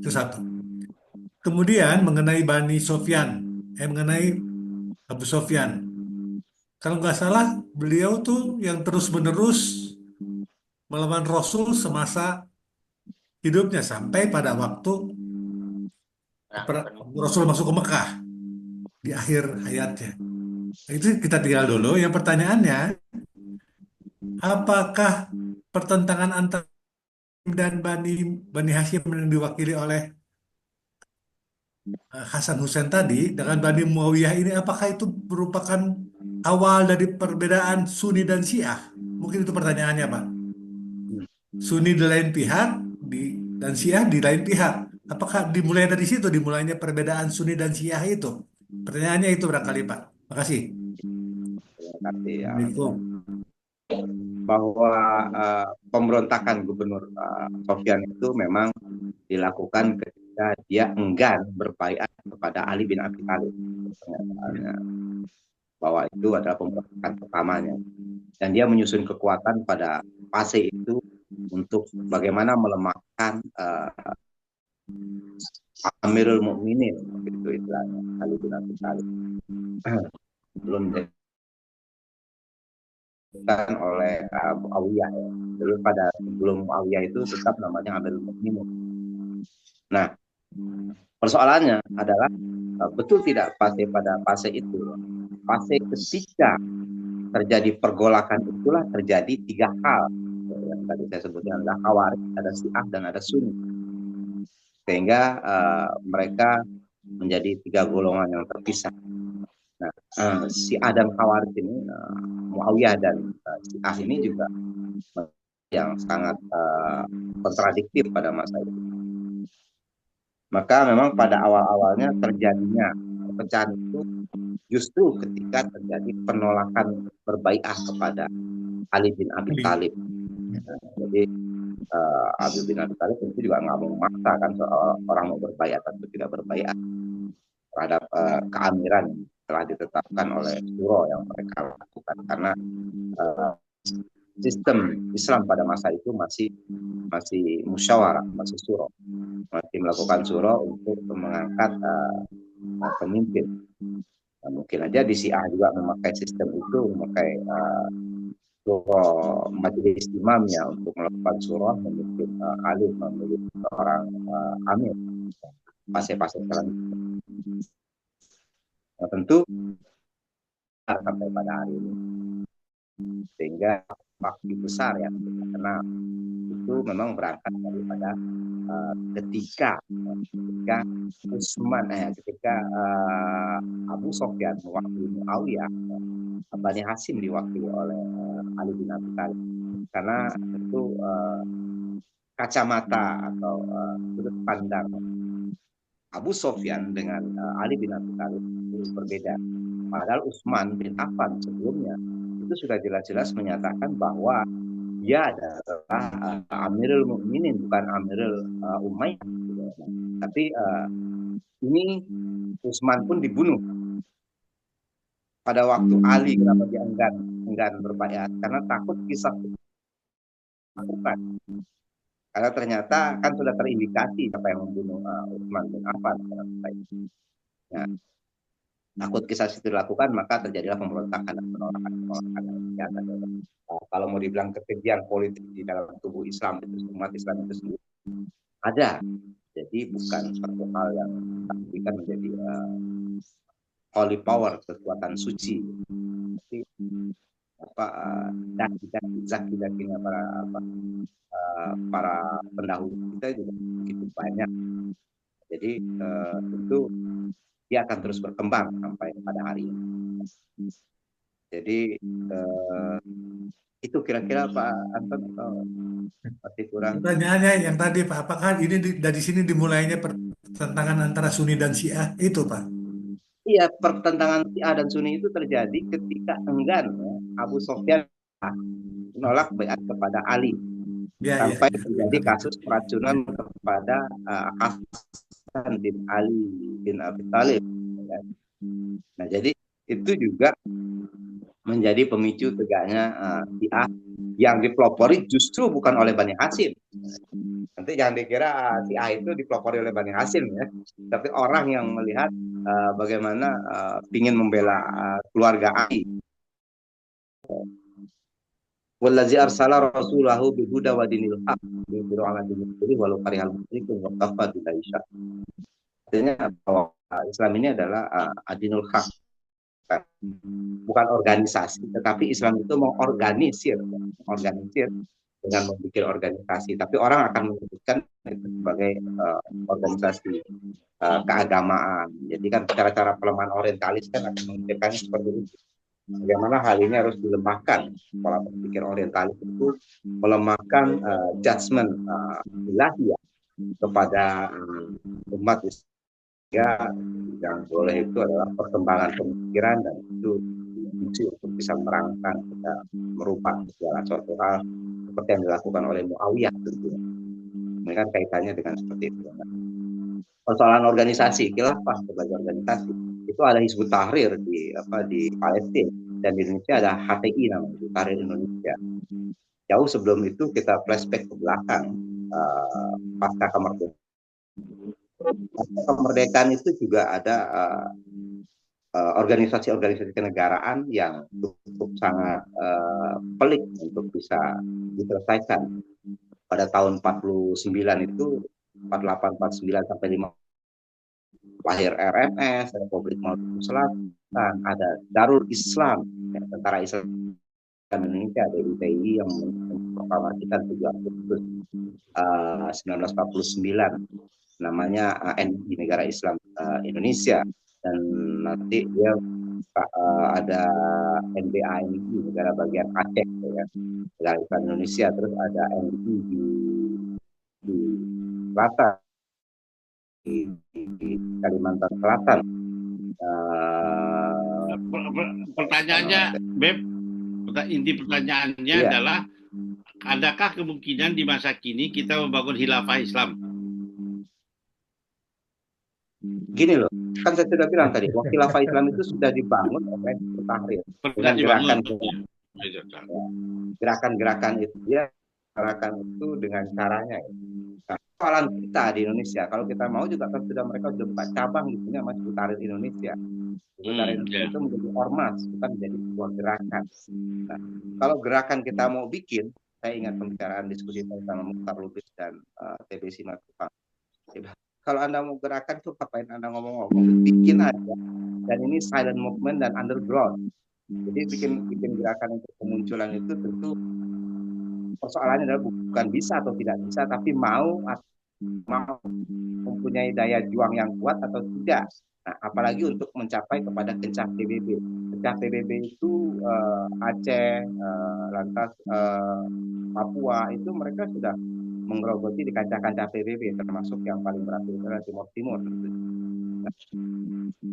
itu satu. Kemudian mengenai Bani Sofyan, mengenai Abu Sofyan. Kalau nggak salah, beliau tuh yang terus-menerus melawan Rasul semasa hidupnya sampai pada waktu Rasul masuk ke Mekah di akhir hayatnya. Itu kita tinggal dulu. Yang pertanyaannya, apakah pertentangan antara dan Bani Hashim yang diwakili oleh Hasan Hussein tadi dengan Bani Muawiyah ini, apakah itu merupakan awal dari perbedaan Sunni dan Syiah? Mungkin itu pertanyaannya, Pak. Sunni di lain pihak dan Syiah di lain pihak. Apakah dimulai dari situ, dimulainya perbedaan Sunni dan Syiah itu? Pertanyaannya itu barangkali, Pak. Makasih. Terima kasih ya. Assalamualaikum. Bahwa pemberontakan Gubernur Sofyan itu memang dilakukan ketika dia enggan berbaiat kepada Ali bin Abi Thalib, bahwa itu adalah pemberontakan pertamanya, dan dia menyusun kekuatan pada fase itu untuk bagaimana melemahkan Amirul Mukminin, itu istilahnya, Ali bin Abi Thalib. Belum oleh Muawiyah. Dulu pada sebelum Muawiyah itu tetap namanya Amirul Mukminin. Nah, persoalannya adalah betul tidak pada fase itu fase ketika terjadi pergolakan itulah terjadi tiga hal yang tadi saya sebutkan, ada Khawarij, ada Syiah, dan ada Sunni, sehingga mereka menjadi tiga golongan yang terpisah. Nah, Syiah dan Khawarij ini, Muawiyah dan Syiah ini juga yang sangat kontradiktif pada masa itu. Maka memang pada awal-awalnya terjadinya perpecahan itu justru ketika terjadi penolakan berbaiat kepada Ali bin Abi Thalib. Jadi Ali bin Abi Thalib itu juga nggak mau memaksa kan orang mau berbaiat atau tidak berbaiat terhadap keamiran yang telah ditetapkan oleh Syuro yang mereka lakukan, karena sistem Islam pada masa itu masih musyawarah, masih syuro, masih melakukan syuro untuk mengangkat pemimpin. Nah, mungkin aja di Syiah juga memakai sistem itu, memakai syuro majelis imamnya untuk melakukan syuro, mungkin Ali memilih seorang amir fase-fase selanjutnya. Nah, tentu sampai pada hari ini, sehingga fakta besar yang kita kenal itu memang berangkat daripada ketika Utsman, ketika Abu Sofyan mewakili Muawiyah, Bani Hashim diwakili oleh Ali bin Abi Thalib, karena itu kacamata atau sudut pandang Abu Sofyan dengan Ali bin Abi Thalib itu berbeda. Padahal Utsman bin Affan sebelumnya itu sudah jelas-jelas menyatakan bahwa dia adalah Amirul Mukminin, bukan Amirul Umayyah. Tapi ini Utsman pun dibunuh pada waktu Ali. Kenapa dia enggan berbaiat? Karena takut kisah lakukan. Karena ternyata kan sudah terindikasi siapa yang membunuh Utsman bin Affan. Ya. Takut kisah itu dilakukan, maka terjadilah pemberontakan dan penolakan. Kalau mau dibilang kekejian politik di dalam tubuh Islam, itu umat Islam itu sendiri ada. Jadi bukan suatu hal yang kita menjadi holy power, kekuatan suci. Tapi zaki-zakinya para pendahulu kita juga begitu banyak. Jadi tentu dia akan terus berkembang sampai pada hari ini. Jadi itu kira-kira Pak Anton atau masih kurang? Pertanyaannya yang tadi Pak, apakah ini dari sini dimulainya pertentangan antara Sunni dan Syiah itu Pak? Iya, pertentangan Syiah dan Sunni itu terjadi ketika enggan Abu Sofyan menolak baiat kepada Ali, sampai terjadi kasus keracunan kepada Hasan bin Ali bin Abi Thalib. Nah, jadi itu juga menjadi pemicu tegaknya Syiah yang dipelopori justru bukan oleh Bani Hashim. Nanti jangan dikira Syiah itu dipelopori oleh Bani Hashim ya, tapi orang yang melihat bagaimana ingin membela keluarga Ali. Wallazi arsala rasulahu bihuda wa dinil haq yudhiru ala dinil walau karihal musyrikun wa kafa billahi syah. Artinya bahwa Islam ini adalah adinul haq, bukan organisasi, tetapi Islam itu mengorganisir dengan membuat organisasi, tapi orang akan menyebutkan itu sebagai organisasi keagamaan. Jadi kan cara-cara pelemahan orientalis kan akan memikirkan seperti itu. Bagaimana hal ini harus dilemahkan. Pola berpikir orientalis itu melemahkan judgment ilahiyah kepada umat Islam. Yang boleh itu adalah perkembangan pemikiran, dan itu fungsi untuk bisa merangsang kita merubah segala suatu hal seperti yang dilakukan oleh Muawiyah tentunya. Ini kan kaitannya dengan seperti itu. Persoalan organisasi, khilafah sebagai organisasi itu ada Hizbut Tahrir di Palestina, dan di Indonesia ada HTI namanya, Hizbut Tahrir Indonesia. Jauh sebelum itu kita flashback ke belakang, pasca kemerdekaan itu juga ada organisasi-organisasi kenegaraan yang cukup sangat pelik untuk bisa diselesaikan. Pada tahun 49 itu 48, 49 sampai 5 lahir RMS, Republik Maluku Selatan, ada Darul Islam, ya, Tentara Islam Indonesia, DITI, yang memproklamasikan 7 Agustus 1949 namanya NI, Negara Islam Indonesia, dan nanti dia ada NBANI, negara bagian Aceh, ya, Negara Islam Indonesia, terus ada NI di selatan, di Kalimantan Selatan. Pertanyaannya, Beb, inti pertanyaannya Iya. adalah, adakah kemungkinan di masa kini kita membangun khilafah Islam? Gini loh, kan saya sudah bilang tadi, khilafah Islam itu sudah dibangun oleh Hizbut Tahrir dengan gerakan-gerakan itu, dia gerakan itu dengan caranya. Nah, soalan kita di Indonesia, kalau kita mau juga kan mereka sudah buka cabang di sini sama Hizbut Tahrir Indonesia. Hizbut Tahrir Indonesia itu menjadi ormas, bukan menjadi sebuah gerakan. Nah, kalau gerakan kita mau bikin, saya ingat pembicaraan diskusi sama Mukhtar Lubis dan TB Simatupang. Kalau Anda mau gerakan tuh ngapain Anda ngomong-ngomong, bikin aja. Dan ini silent movement dan underground. Jadi bikin gerakan untuk kemunculan itu tentu persoalannya adalah bukan bisa atau tidak bisa, tapi mau mempunyai daya juang yang kuat atau tidak. Nah, apalagi untuk mencapai kepada kencah PBB. Kencah PBB itu Aceh, lantas Papua, itu mereka sudah menggerogoti di kancah-kancah PBB, termasuk yang paling berat itu adalah Timur Timur. Nah,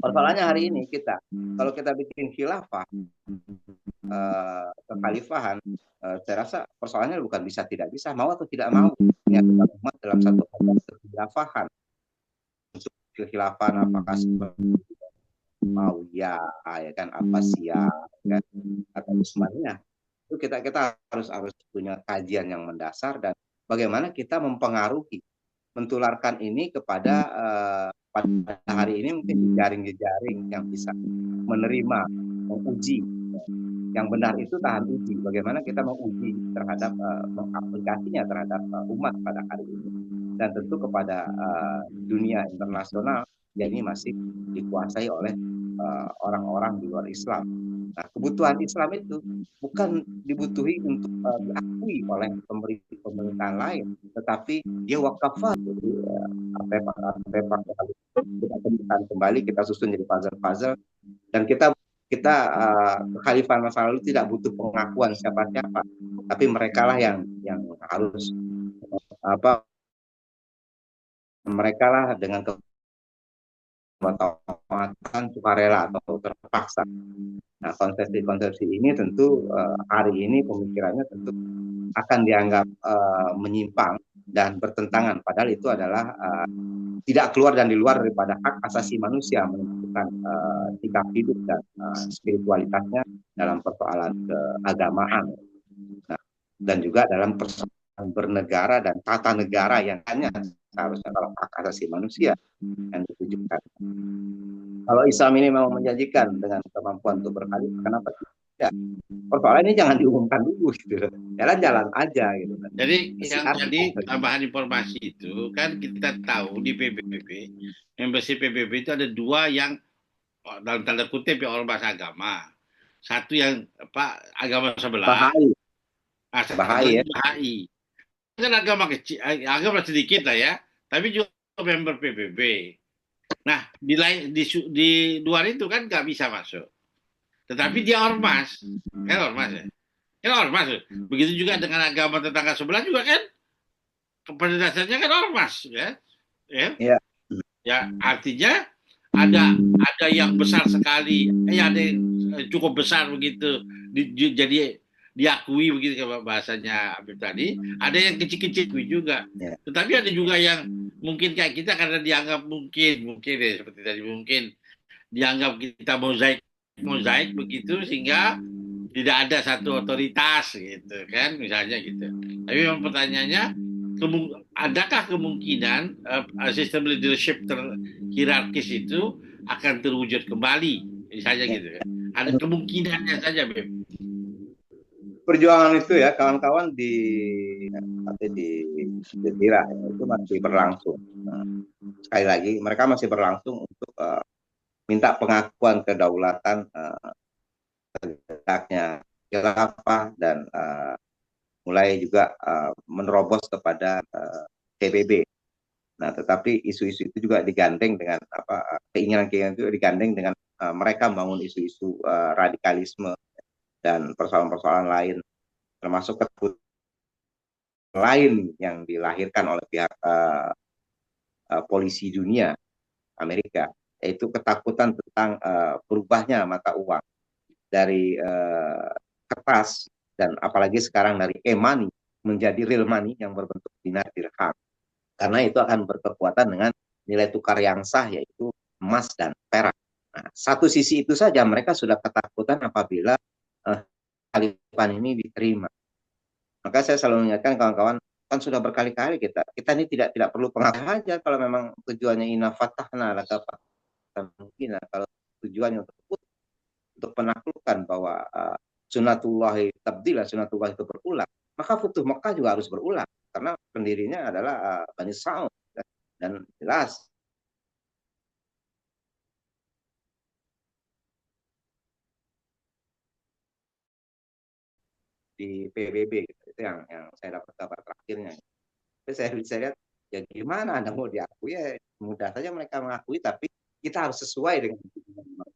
persoalannya hari ini kalau kita bikin khilafah, kekhalifahan, saya rasa persoalannya bukan bisa tidak bisa, mau atau tidak mau. Menyatukan umat dalam satu kekhilafahan. Untuk kekhilafahan apakah mau ya kan, Abbasiyah, kan, atau Utsmaniyah, itu kita harus punya kajian yang mendasar, dan bagaimana kita mempengaruhi, mentularkan ini kepada pada hari ini mungkin jejaring-jejaring yang bisa menerima, menguji. Yang benar itu tahan uji. Bagaimana kita menguji terhadap mengaplikasinya terhadap umat pada hari ini, dan tentu kepada dunia internasional yang ini masih dikuasai oleh orang-orang di luar Islam. Nah, kebutuhan Islam itu bukan dibutuhi untuk diakui oleh pemerintahan lain, tetapi dia wakafah. Jadi apa kita temukan kembali, kita susun jadi puzzle-puzzle, dan kita kekhalifahan masa lalu tidak butuh pengakuan siapa-siapa, tapi merekalah yang harus merekalah dengan kekuatan sukarela atau terpaksa. Nah, konsepsi ini tentu hari ini pemikirannya tentu akan dianggap menyimpang dan bertentangan, padahal itu adalah tidak keluar dan di luar daripada hak asasi manusia menentukan sikap hidup dan spiritualitasnya dalam persoalan keagamaan. Nah, dan juga dalam persoalan bernegara dan tata negara yang hanya seharusnya kalau hak asasi manusia yang ditujukan. Kalau Islam ini memang menjanjikan dengan kemampuan untuk berkhalifah, kenapa tidak? Persoalan ini jangan diumumkan dulu, gitu. Jalan-jalan aja, gitu. Jadi yang tadi tambahan informasi itu kan kita tahu di PBB, membership PBB itu ada dua yang dalam tanda kutip ya ormas agama. Satu yang agama sebelah. Bahai. Bahai. Kan agama kecil, agama sedikit lah ya, tapi juga member PBB. Nah, di luar itu kan nggak bisa masuk. Tetapi dia ormas, kan ormas ya. Kan ormas. Begitu juga dengan agama tetangga sebelah juga kan, pada dasarnya kan ormas, ya. Ya. Ya, artinya ada yang besar sekali, ada yang cukup besar begitu, jadi diakui begitu bahasanya Habib tadi, ada yang kecil-kecil juga. Ya. Tetapi ada juga yang mungkin kayak kita karena dianggap mungkin ya seperti tadi, mungkin dianggap kita mozaik begitu sehingga tidak ada satu otoritas gitu kan, misalnya gitu. Tapi memang pertanyaannya, adakah kemungkinan sistem leadership hierarkis itu akan terwujud kembali, misalnya gitu kan? Ada kemungkinannya saja, Beb. Perjuangan itu ya kawan-kawan di Jazirah itu masih berlangsung. Nah, sekali lagi mereka masih berlangsung untuk minta pengakuan kedaulatan tegaknya khilafah dan mulai juga menerobos kepada PBB. Nah, tetapi isu-isu itu juga digandeng dengan keinginan-keinginan itu digandeng dengan mereka membangun isu-isu radikalisme dan persoalan-persoalan lain, termasuk ketakutan lain yang dilahirkan oleh pihak polisi dunia Amerika, yaitu ketakutan tentang berubahnya mata uang dari kertas dan apalagi sekarang dari e-money menjadi real money yang berbentuk dinar dirham. Karena itu akan berkekuatan dengan nilai tukar yang sah, yaitu emas dan perak. Nah, satu sisi itu saja mereka sudah ketakutan apabila khalifah ini diterima. Maka saya selalu mengingatkan kawan-kawan, kan sudah berkali-kali kita ini tidak perlu pengakuan saja kalau memang tujuannya inna fatahna laka fathan mubina. Kalau tujuannya untuk penaklukan bahwa sunatullahi tabdila, sunatullah itu berulang, maka Futuh Mekah juga harus berulang karena pendirinya adalah Bani Sa'ud dan jelas di PBB gitu. Itu yang saya dapat kabar terakhirnya. Tapi saya lihat ya gimana Anda mau diakui, ya mudah saja mereka mengakui, tapi kita harus sesuai dengan keinginan.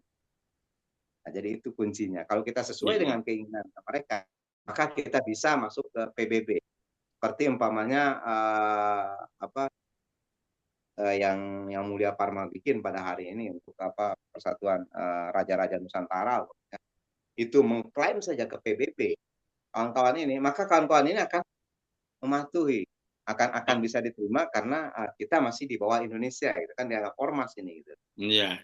Nah, jadi itu kuncinya. Kalau kita sesuai dengan keinginan mereka, maka kita bisa masuk ke PBB. Seperti umpamanya yang Mulia Parma bikin pada hari ini untuk Persatuan Raja-Raja Nusantara, ya. Itu mengklaim saja ke PBB kawan-kawan ini, maka kawan-kawan ini akan mematuhi, akan bisa diterima karena kita masih di bawah Indonesia, itu kan dianggap ormas ini gitu. Iya.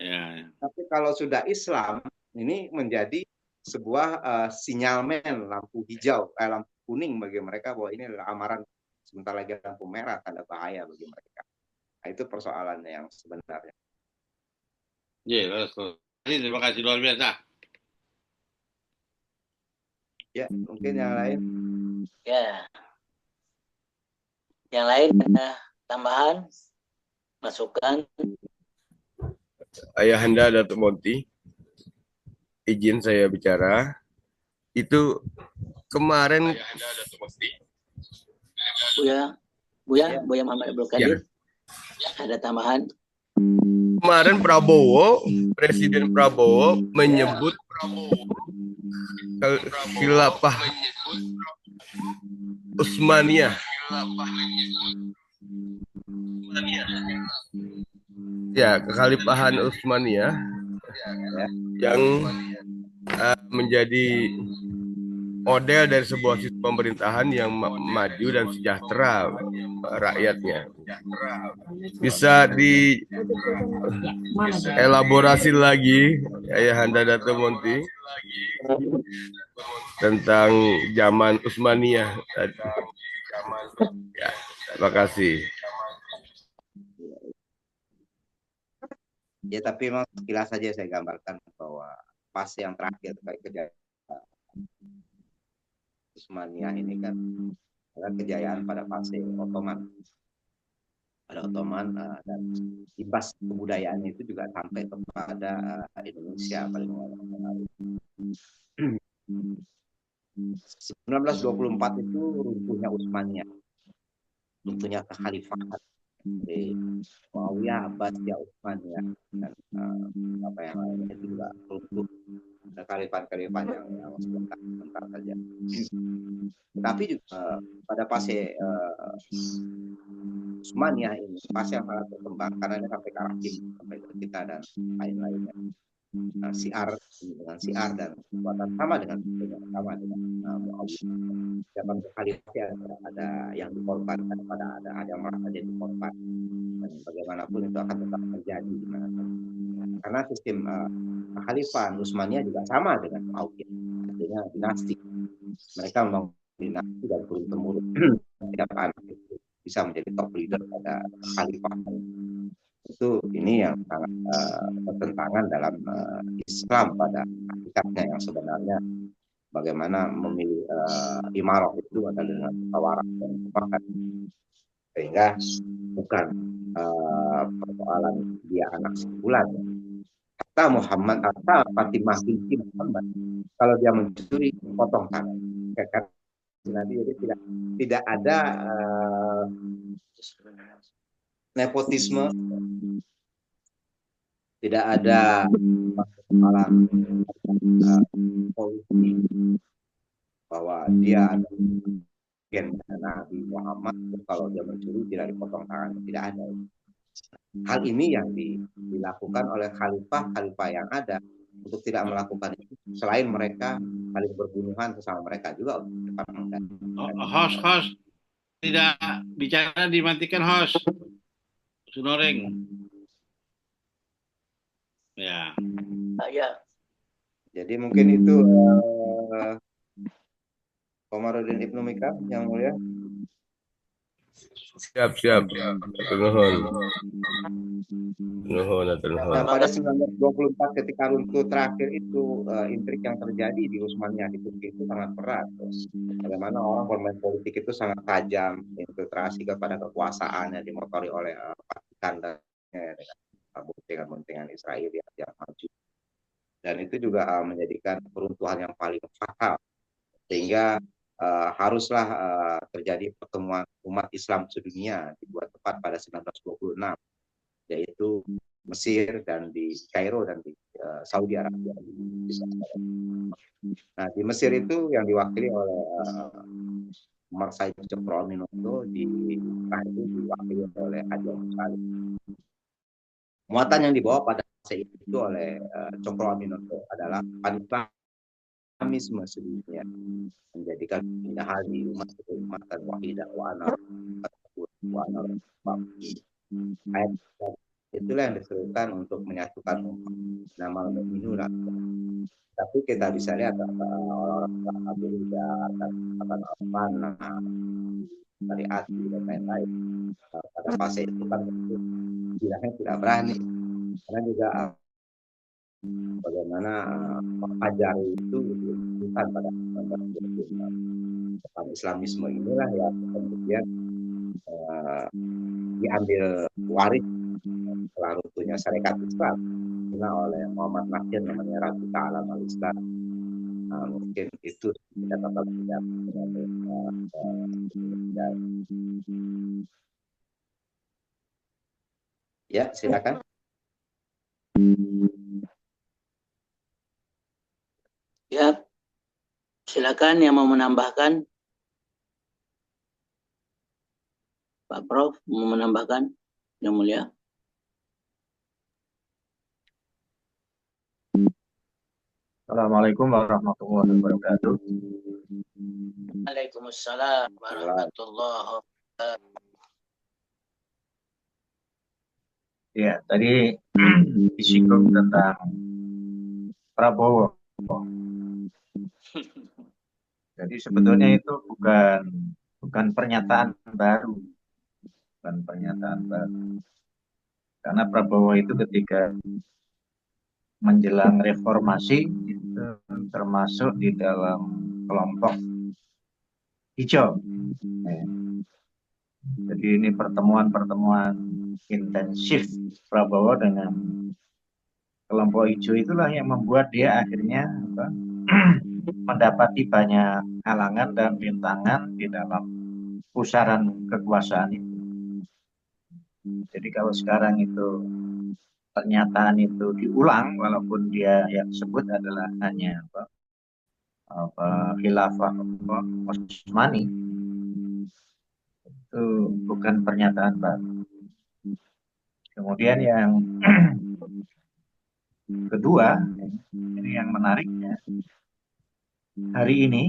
Tapi kalau sudah Islam, ini menjadi sebuah sinyalmen, lampu hijau, lampu kuning bagi mereka bahwa ini adalah amaran, sebentar lagi lampu merah, tanda bahaya bagi mereka. Nah, itu persoalannya yang sebenarnya. Iya, terima kasih luar biasa. Ya, mungkin yang lain. Ya. Yang lain ada tambahan, masukan? Ayahanda Datuk Monty, izin saya bicara. Itu kemarin Buya Muhammad Abdul Qadir, ada tambahan? Kemarin Presiden Prabowo menyebut khilafah Utsmaniyah. Ya, kekhalifahan Utsmaniyah yang menjadi model dari sebuah sistem pemerintahan yang maju dan sejahtera rakyatnya. Bisa dielaborasi lagi, Ayahanda Datuk Monty, tentang zaman Utsmaniyah. Ya, terima kasih. Ya, tapi memang sekilas saja saya gambarkan bahwa fase yang terakhir terkait kejayaan Utsmaniyah ini kan adalah kejayaan pada fase Ottoman. Pada Ottoman dan imbas kebudayaan itu juga sampai kepada Indonesia paling awal. 1924 itu runtuhnya Utsmaniyah, runtuhnya kekhalifahan dari Muawiyah, Abbasiyah, Utsmaniyah dan apa yang lainnya itu juga runtuh. Khalifah-khalifah yang sebentar saja. Tapi juga pada fase Utsmaniyah ini fase yang sangat berkembang karena ini sampai ke Arab sampai ke kita dan lain-lainnya. Syiar dengan syiar dan kekuatan sama dengan Muawiyah. Zaman khalifah ada yang dikorbankan, ada yang merasa jadi korban. Dan bagaimanapun itu akan tetap terjadi di mana karena sistem khalifah Utsmaniyah juga sama dengan Muawiyah, artinya dinasti. Mereka membangun dinasti dan turun-temurun. Setiap anak itu bisa menjadi top leader pada khalifah. Itu ini yang sangat bertentangan dalam Islam pada hakikatnya yang sebenarnya bagaimana memilih imarah itu adalah dengan tawarah dan mufakat, sehingga bukan persoalan dia anak sebulan, Muhammad atau Fatimah binti Muhammad, kalau dia mencuri potong tangan. Ya, kan? Nanti jadi tidak ada nepotisme, tidak ada malah polisi bahwa dia ada gen Nabi Muhammad, kalau dia mencuri tidak dipotong tangan, tidak ada. Hal ini yang dilakukan oleh khalifah yang ada untuk tidak melakukan itu, selain mereka saling berbunuhan sesama mereka juga. Host, tidak bicara, dimatikan host. Sunoreng. Ya. Ya. Jadi mungkin itu Komarudin Ibnu Mikam yang mulia. Siap. Nuhun. Nah, pada 1924 ketika runtuh terakhir itu, intrik yang terjadi di Utsmaniyah di Turki itu sangat berat. Terus, bagaimana orang bermain politik itu sangat tajam, infiltrasi kepada kekuasaan yang dimotori oleh Vatikan dan kepentingan Israel yang maju. Dan itu juga menjadikan peruntuhan yang paling fatal, sehingga haruslah terjadi pertemuan umat Islam sedunia di dua tempat pada 1926, yaitu Mesir dan di Kairo dan di Saudi Arabia. Nah, di Mesir itu yang diwakili oleh Umar Said Cokro Aminoto, di itu diwakili oleh Haji Salim. Muatan yang dibawa pada masa itu oleh Cokro Aminoto adalah Pan-Islamisme sedunia, menjadikan hal di umat dan wahidah wa ana ayat itulah yang diserukan untuk menyatukan umat nama Minura. Tapi kita bisa lihat orang-orang Abdullah dan syariat dan lain-lain pada fase itu kan bilangnya tidak berani, karena juga bagaimana ajar itu bukan pada Islamisme inilah yang kemudian diambil waris setelah runtuhnya Syarikat Islam oleh Muhammad Nasir, namanya Ratu Ta'alam al-Islam. Mungkin itu ya, silakan. Ya, silakan yang mau menambahkan. Pak Prof mau menambahkan, Yang Mulia. Assalamualaikum warahmatullahi wabarakatuh. Waalaikumsalam warahmatullahi wabarakatuh. Ya, tadi disinggung tentang Prabowo. Jadi sebetulnya itu bukan pernyataan baru. Bukan pernyataan baru. Karena Prabowo itu ketika menjelang reformasi itu termasuk di dalam kelompok hijau. Jadi ini pertemuan intensif Prabowo dengan kelompok hijau itulah yang membuat dia akhirnya mendapati banyak halangan dan rintangan di dalam pusaran kekuasaan itu. Jadi kalau sekarang itu pernyataan itu diulang, walaupun dia yang sebut adalah hanya khilafah Utsmani, itu bukan pernyataan baru. Kemudian yang kedua, ini yang menariknya, hari ini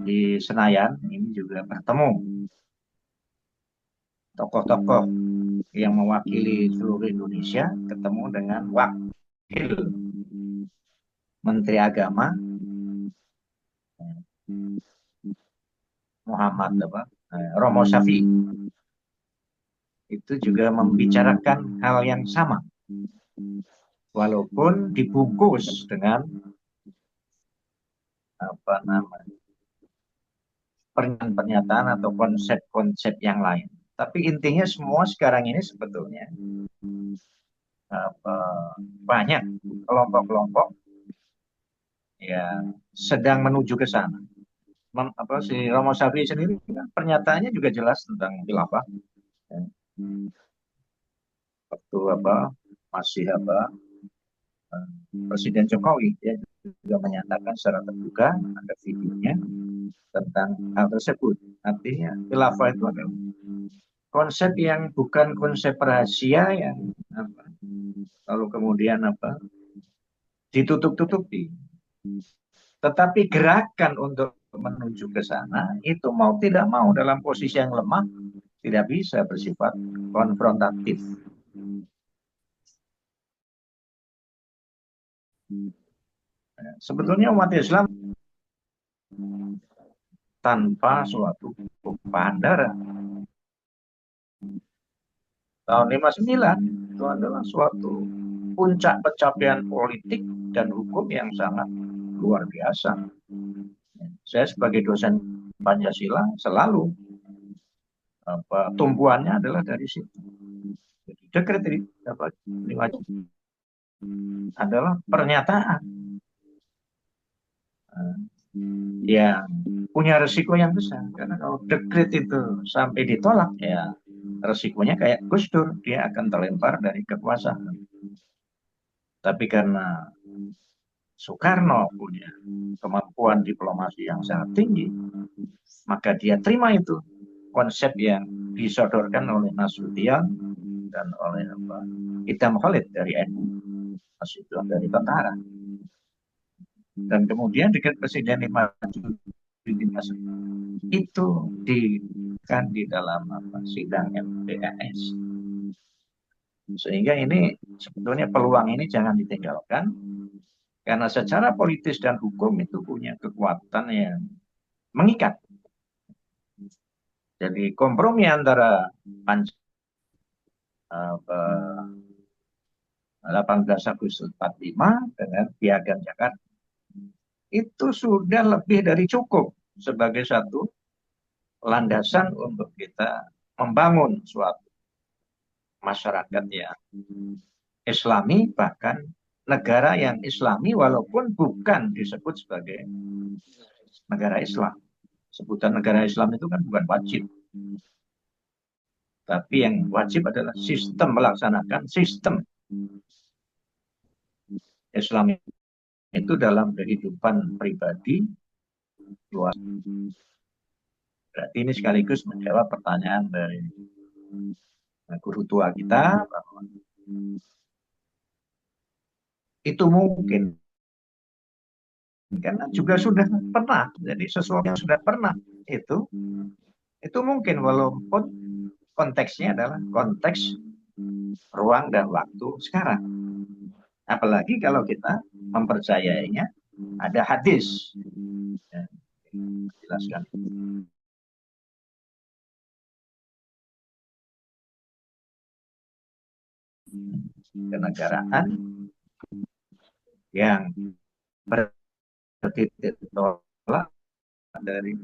di Senayan ini juga bertemu tokoh-tokoh yang mewakili seluruh Indonesia, ketemu dengan wakil Menteri Agama Muhammad Romo Syafi'i. Itu juga membicarakan hal yang sama, walaupun dibungkus dengan pernyataan atau konsep-konsep yang lain. Tapi intinya semua sekarang ini sebetulnya banyak kelompok-kelompok yang sedang menuju ke sana. Si Romo Sabri sendiri pernyataannya juga jelas tentang khilafah. Waktu masih Presiden Jokowi, dia juga menyatakan secara terbuka, ada videonya tentang hal tersebut. Artinya khilafah itu adalah konsep yang bukan konsep rahasia yang lalu kemudian ditutup-tutupi. Tetapi gerakan untuk menuju ke sana itu mau tidak mau dalam posisi yang lemah tidak bisa bersifat konfrontatif. Sebetulnya umat Islam tanpa suatu kesadaran tahun 59 itu adalah suatu puncak pencapaian politik dan hukum yang sangat luar biasa. Saya sebagai dosen Pancasila selalu tumpuannya adalah dari situ. Dekret ini adalah pernyataan yang punya resiko yang besar, karena kalau dekret itu sampai ditolak ya resikonya kayak Gus Dur, dia akan terlempar dari kekuasaan. Tapi karena Soekarno punya kemampuan diplomasi yang sangat tinggi, maka dia terima itu konsep yang disodorkan oleh Nasution dan oleh Idham Khalid dari NU, Nasution dari tentara. Dan kemudian dekret Presiden 5 itu di dalam sidang MPRS. Sehingga ini sebetulnya peluang ini jangan ditinggalkan, karena secara politis dan hukum itu punya kekuatan yang mengikat. Jadi kompromi antara 18 Agustus 45 dengan Piagam Jakarta itu sudah lebih dari cukup sebagai satu landasan untuk kita membangun suatu masyarakat yang Islami, bahkan negara yang Islami walaupun bukan disebut sebagai negara Islam. Sebutan negara Islam itu kan bukan wajib. Tapi yang wajib adalah sistem melaksanakan sistem Islam itu dalam kehidupan pribadi luas. Berarti ini sekaligus menjawab pertanyaan dari guru tua kita bahwa itu mungkin, karena juga sudah pernah, jadi sesuatu yang sudah pernah itu mungkin walaupun konteksnya adalah konteks ruang dan waktu sekarang. Apalagi kalau kita mempercayainya ada hadis yang menjelaskan. Kenegaraan yang bertitik tolak dari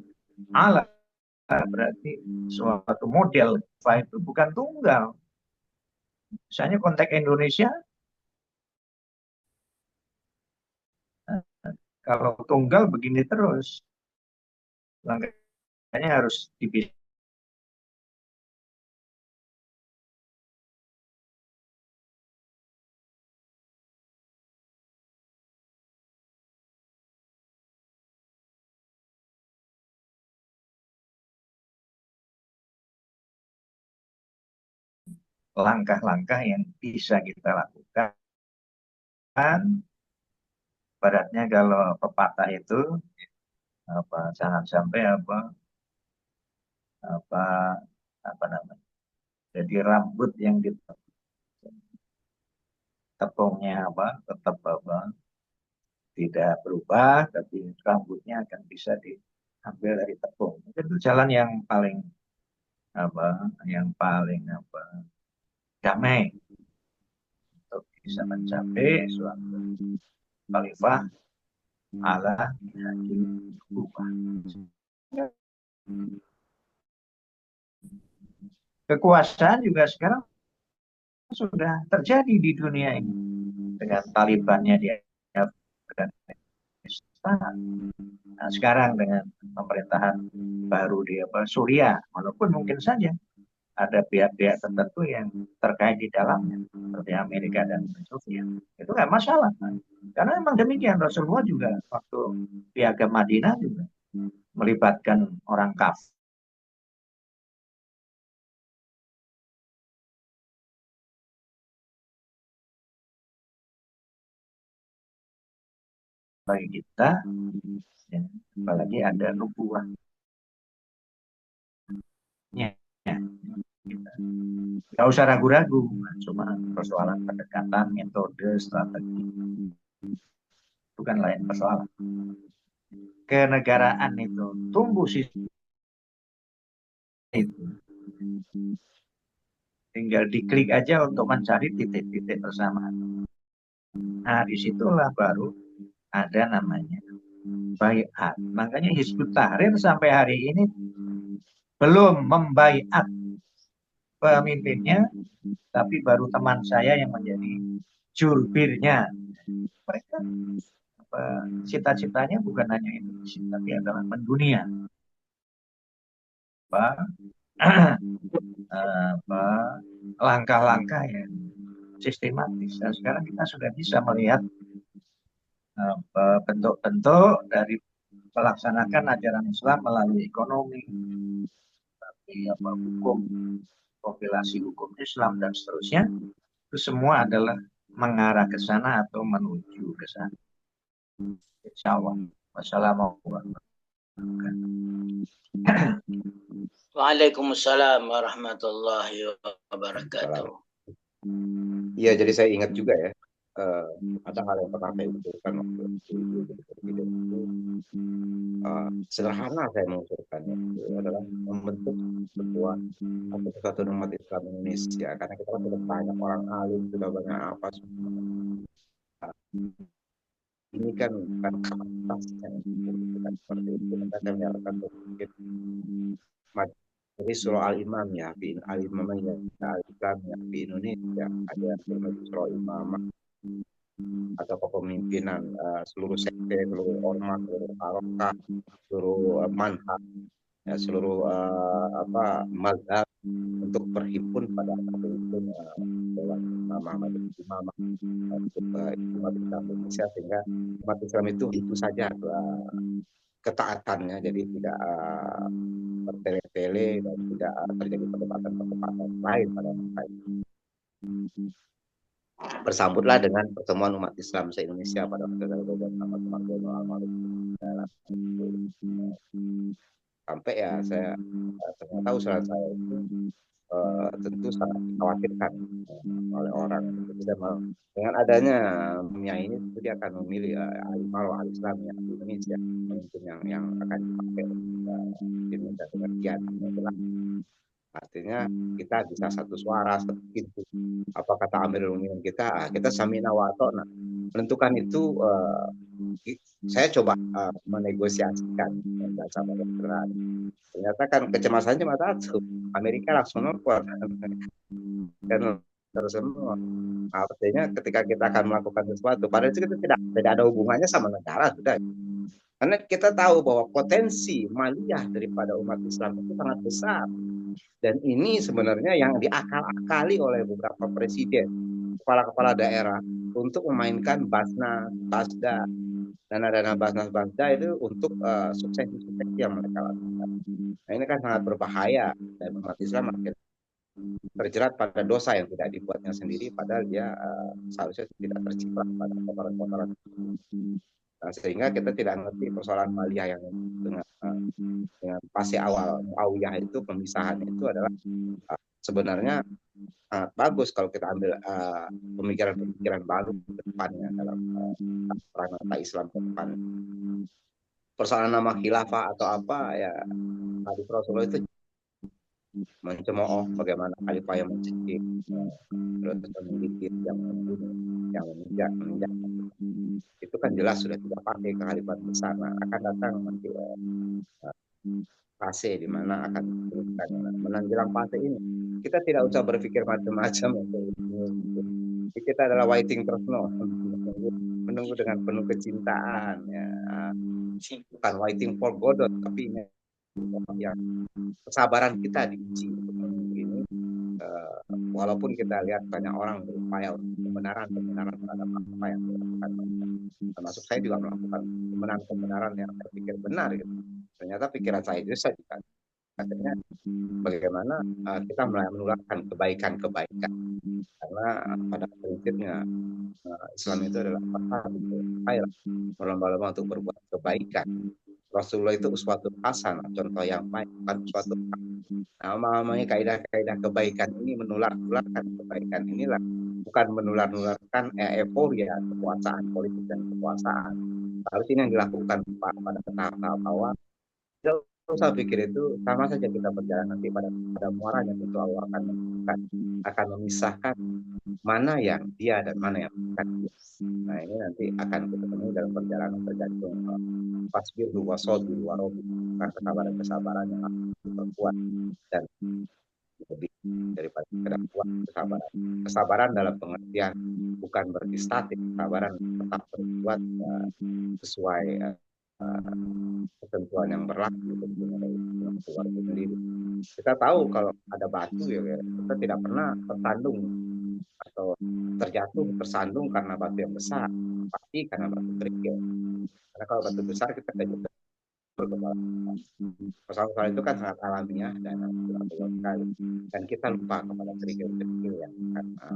Allah, berarti suatu model itu bukan tunggal. Misalnya konteks Indonesia, kalau tunggal begini terus, langkahnya harus dipisah. Langkah-langkah yang bisa kita lakukan. Baratnya kalau pepatah itu jangan sampai namanya, jadi rambut yang tepungnya tetap tidak berubah, tapi rambutnya akan bisa diambil dari tepung. Itu jalan yang paling damai untuk bisa mencapai suatu khalifah ala berubah. Kekuasaan juga sekarang sudah terjadi di dunia ini dengan Talibannya di Afghanistan. Nah, sekarang dengan pemerintahan baru di Suriah, walaupun mungkin saja ada pihak-pihak tertentu yang terkait di dalamnya, seperti Amerika dan Rusia, itu nggak masalah. Karena memang demikian, Rasulullah juga waktu piagam Madinah juga melibatkan orang kafir. Bagi kita, ya, apalagi ada nubuah. Ya, nggak usah ragu-ragu, cuma persoalan pendekatan, metode, strategi, bukan lain persoalan. Kenegaraan itu tumbuh sih itu. Tinggal diklik aja untuk mencari titik-titik persamaan. Nah, disitulah baru ada namanya baiat. Makanya Hizbut Tahrir sampai hari ini belum membaiat pemimpinnya, tapi baru teman saya yang menjadi jurbirnya. Mereka cita-citanya bukan hanya Indonesia, tapi adalah mendunia. Langkah-langkah yang sistematis. Dan sekarang kita sudah bisa melihat bentuk-bentuk dari melaksanakan ajaran Islam melalui ekonomi, tapi hukum, kompilasi hukum Islam dan seterusnya, itu semua adalah mengarah ke sana atau menuju ke sana. Insya Allah. Wassalamualaikum warahmatullahi wabarakatuh. Waalaikumsalam warahmatullahi wabarakatuh. Iya, jadi saya ingat juga ya, ada hal yang pernah saya usulkan waktu itu, sederhana saya mengusulkannya, itu adalah membentuk sebuah satu umat Islam Indonesia, karena kita sudah banyak orang alim, sudah banyak apa semua. Ini kan bukan kapasitasnya bukan seperti itu. Kita akan menyalakan mungkin jadi surah Al-Imam ya, Al-Imam ya, Al-Islam ya di Indonesia ada surah Imam atau kepemimpinan seluruh sekte, seluruh ormas, seluruh harokah, seluruh manhaj, ya, seluruh mazhab untuk berhimpun pada pemimpin Dewan Imam untuk umat Islam Indonesia, sehingga umat Islam itu saja ketaatannya, jadi tidak bertele-tele dan tidak terjadi perdebatan-perdebatan lain pada masa itu. Bersambutlah dengan pertemuan umat Islam se-Indonesia pada waktu sampai ya saya ternyata usaha saya itu tentu sangat dikhawatirkan oleh orang. Dengan adanya dunia ini, dia akan memilih al-Islam yang di Indonesia, mungkin yang akan dipakai ini dan pengertian adalah artinya kita bisa satu suara, satu pintu. Apa kata Amirul Mukminin kita sami'na wa ata'na. Menentukan itu saya coba menegosiasikan dengan sama berat. Ternyata kan kecemasannya cuma satu, Amerika langsung menolak dan terus semua. Artinya ketika kita akan melakukan sesuatu, padahal itu kita tidak ada hubungannya sama negara sudah. Karena kita tahu bahwa potensi maliyah daripada umat Islam itu sangat besar. Dan ini sebenarnya yang diakal-akali oleh beberapa presiden, kepala-kepala daerah untuk memainkan Basda, dana-dana Basda itu untuk sukses-sukses yang mereka lakukan. Nah, ini kan sangat berbahaya dan umat Islam akhirnya terjerat pada dosa yang tidak dibuatnya sendiri, padahal dia seharusnya tidak terciplak pada kotoran-kotoran. Nah, sehingga kita tidak mengerti persoalan maliyah yang dengan fase awal Muawiyah itu, pemisahan itu adalah sebenarnya sangat bagus kalau kita ambil pemikiran-pemikiran baru ke depannya dalam peranata Islam ke depan. Persoalan nama khilafah atau apa ya, hadis Rasulullah itu mencemooh bagaimana khalifah yang mencekik, terus memiliki yang membunuh, yang menginjak. Itu kan jelas sudah tidak pakai kekhalifahan besar. Nah, akan datang nanti fase di mana akan menjelang fase ini kita tidak usah berpikir macam-macam. Kita adalah waiting terus, menunggu dengan penuh kecintaan, ya. Bukan waiting for Godot, tapi yang kesabaran kita diuji untuk menunggu ini. Walaupun kita lihat banyak orang berupaya untuk kebenaran terhadap apa yang dilakukan, termasuk saya juga melakukan kebenaran yang saya pikir benar, gitu. Ternyata pikiran saya itu saja. Akhirnya bagaimana kita menularkan kebaikan-kebaikan, karena pada prinsipnya Islam itu adalah berlomba-lomba untuk berbuat kebaikan. Rasulullah itu uswatun hasanah, contoh yang baik, bukan uswatun namanya kaidah-kaidah kebaikan ini menularkan kebaikan inilah, bukan menularkan euforia kekuasaan politik dan kekuasaan. Harus ini yang dilakukan pada tahap awal. Tidak usah pikir itu, sama saja kita berjalan nanti pada muara yang itu Allah akan memisahkan mana yang dia dan mana yang bukan dia. Nah, ini nanti akan kita temui dalam perjalanan tergantung fasbir wa sabir wa rabi, kesabaran yang berkuat dan lebih daripada sekedar kuat kesabaran dalam pengertian bukan berarti statik, kesabaran tetap berbuat sesuai ketentuan yang berlaku dengan keluarga sendiri. Kita tahu kalau ada batu, ya, kita tidak pernah tersandung atau terjatuh tersandung karena batu yang besar, pasti karena batu kerikil. Karena kalau batu besar kita kejut persoalan itu kan sangat alamiah dan sekali, dan kita lupa kepada kerikil-kerikil yang akan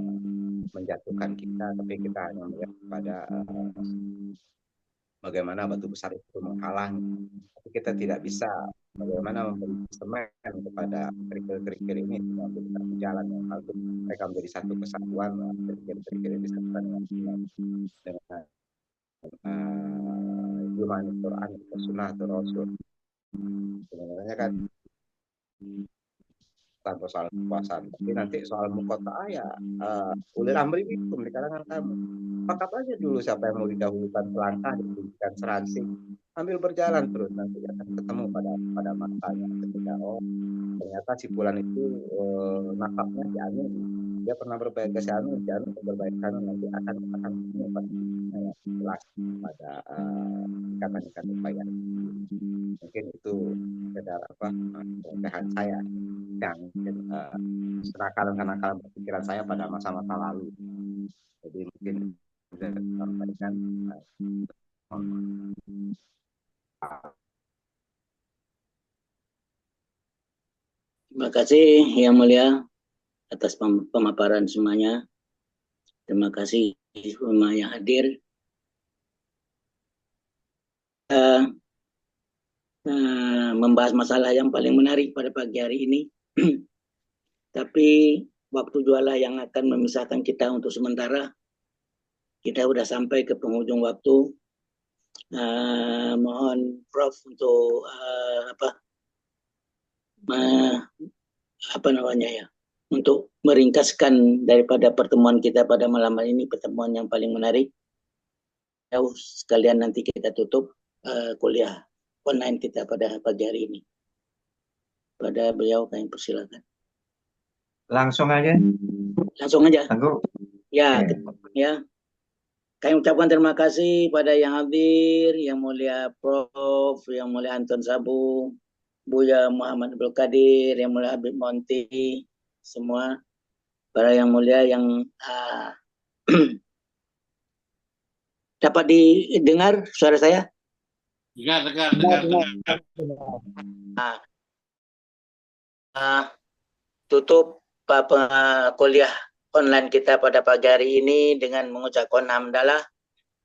menjatuhkan kita, tapi kita hanya melihat pada bagaimana batu besar itu menghalangi. Tapi kita tidak bisa bagaimana memberi semen kepada kerikil-kerikil ini untuk berjalan yang bagus. Mereka menjadi satu kesatuan, kerikil-kerikil ini disatukan dengan Jumat Quran, Sunnah atau Rasul. Sebenarnya kan tanpa soal kekuasaan, tapi nanti soal mukota ya ulil amri minkum di kalangan kamu. Pakat aja dulu siapa yang mau didahulukan selangkah, diberikan seransing, ambil berjalan terus, nanti akan ketemu pada masanya ketika ternyata si Fulan itu nakapnya si Anu, dia pernah berbaik ke si Anu berbaik ke Anu, nanti akan ketemu pada jelas pada ikatan upaya. Mungkin itu sekedar keresahan saya yang kenakalan pikiran saya pada masa-masa lalu. Jadi mungkin bisa disampaikan. Terima kasih Yang Mulia atas pemaparan semuanya. Terima kasih semua yang hadir. Membahas masalah yang paling menarik pada pagi hari ini. Tapi waktu jualah yang akan memisahkan kita untuk sementara. Kita sudah sampai ke penghujung waktu. Mohon Prof untuk untuk meringkaskan daripada pertemuan kita pada malam hari ini, pertemuan yang paling menarik. Sekalian nanti kita tutup kuliah online kita pada pagi hari ini. Pada beliau kami persilakan. Langsung aja. Langsung aja. Tunggu. Ya, ya. Kami ucapkan terima kasih pada yang hadir, Yang Mulia Prof, Yang Mulia Anton Sabu, Buya Muhammad Abdul Qadir, Yang Mulia Habib Monti, semua para Yang Mulia yang dapat didengar suara saya? Dengar. Tutup kuliah online kita pada pagi hari ini dengan mengucapkan hamdalah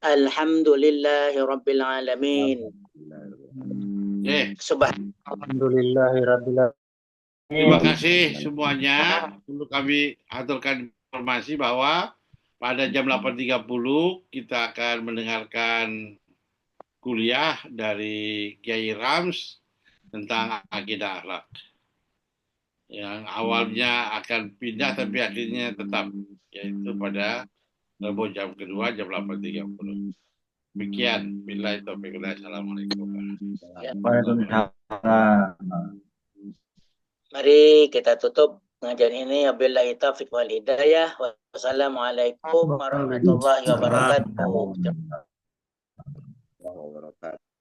alhamdulillahirabbil alamin. Alhamdulillahirabbil alamin. Terima kasih semuanya. Untuk kami aturkan informasi bahwa pada jam 8.30 kita akan mendengarkan kuliah dari Kiai Rams tentang akidah akhlak. Yang awalnya akan pindah tapi akhirnya tetap, yaitu pada Rabu jam kedua jam 8.30. Demikian. Billahi taufiq wal hidayah. Assalamualaikum. Waalaikumsalam. Mari kita tutup pengajian ini. Wabillahi taufiq wal hidayah. Wassalamualaikum warahmatullahi wabarakatuh. Wabarakatuh.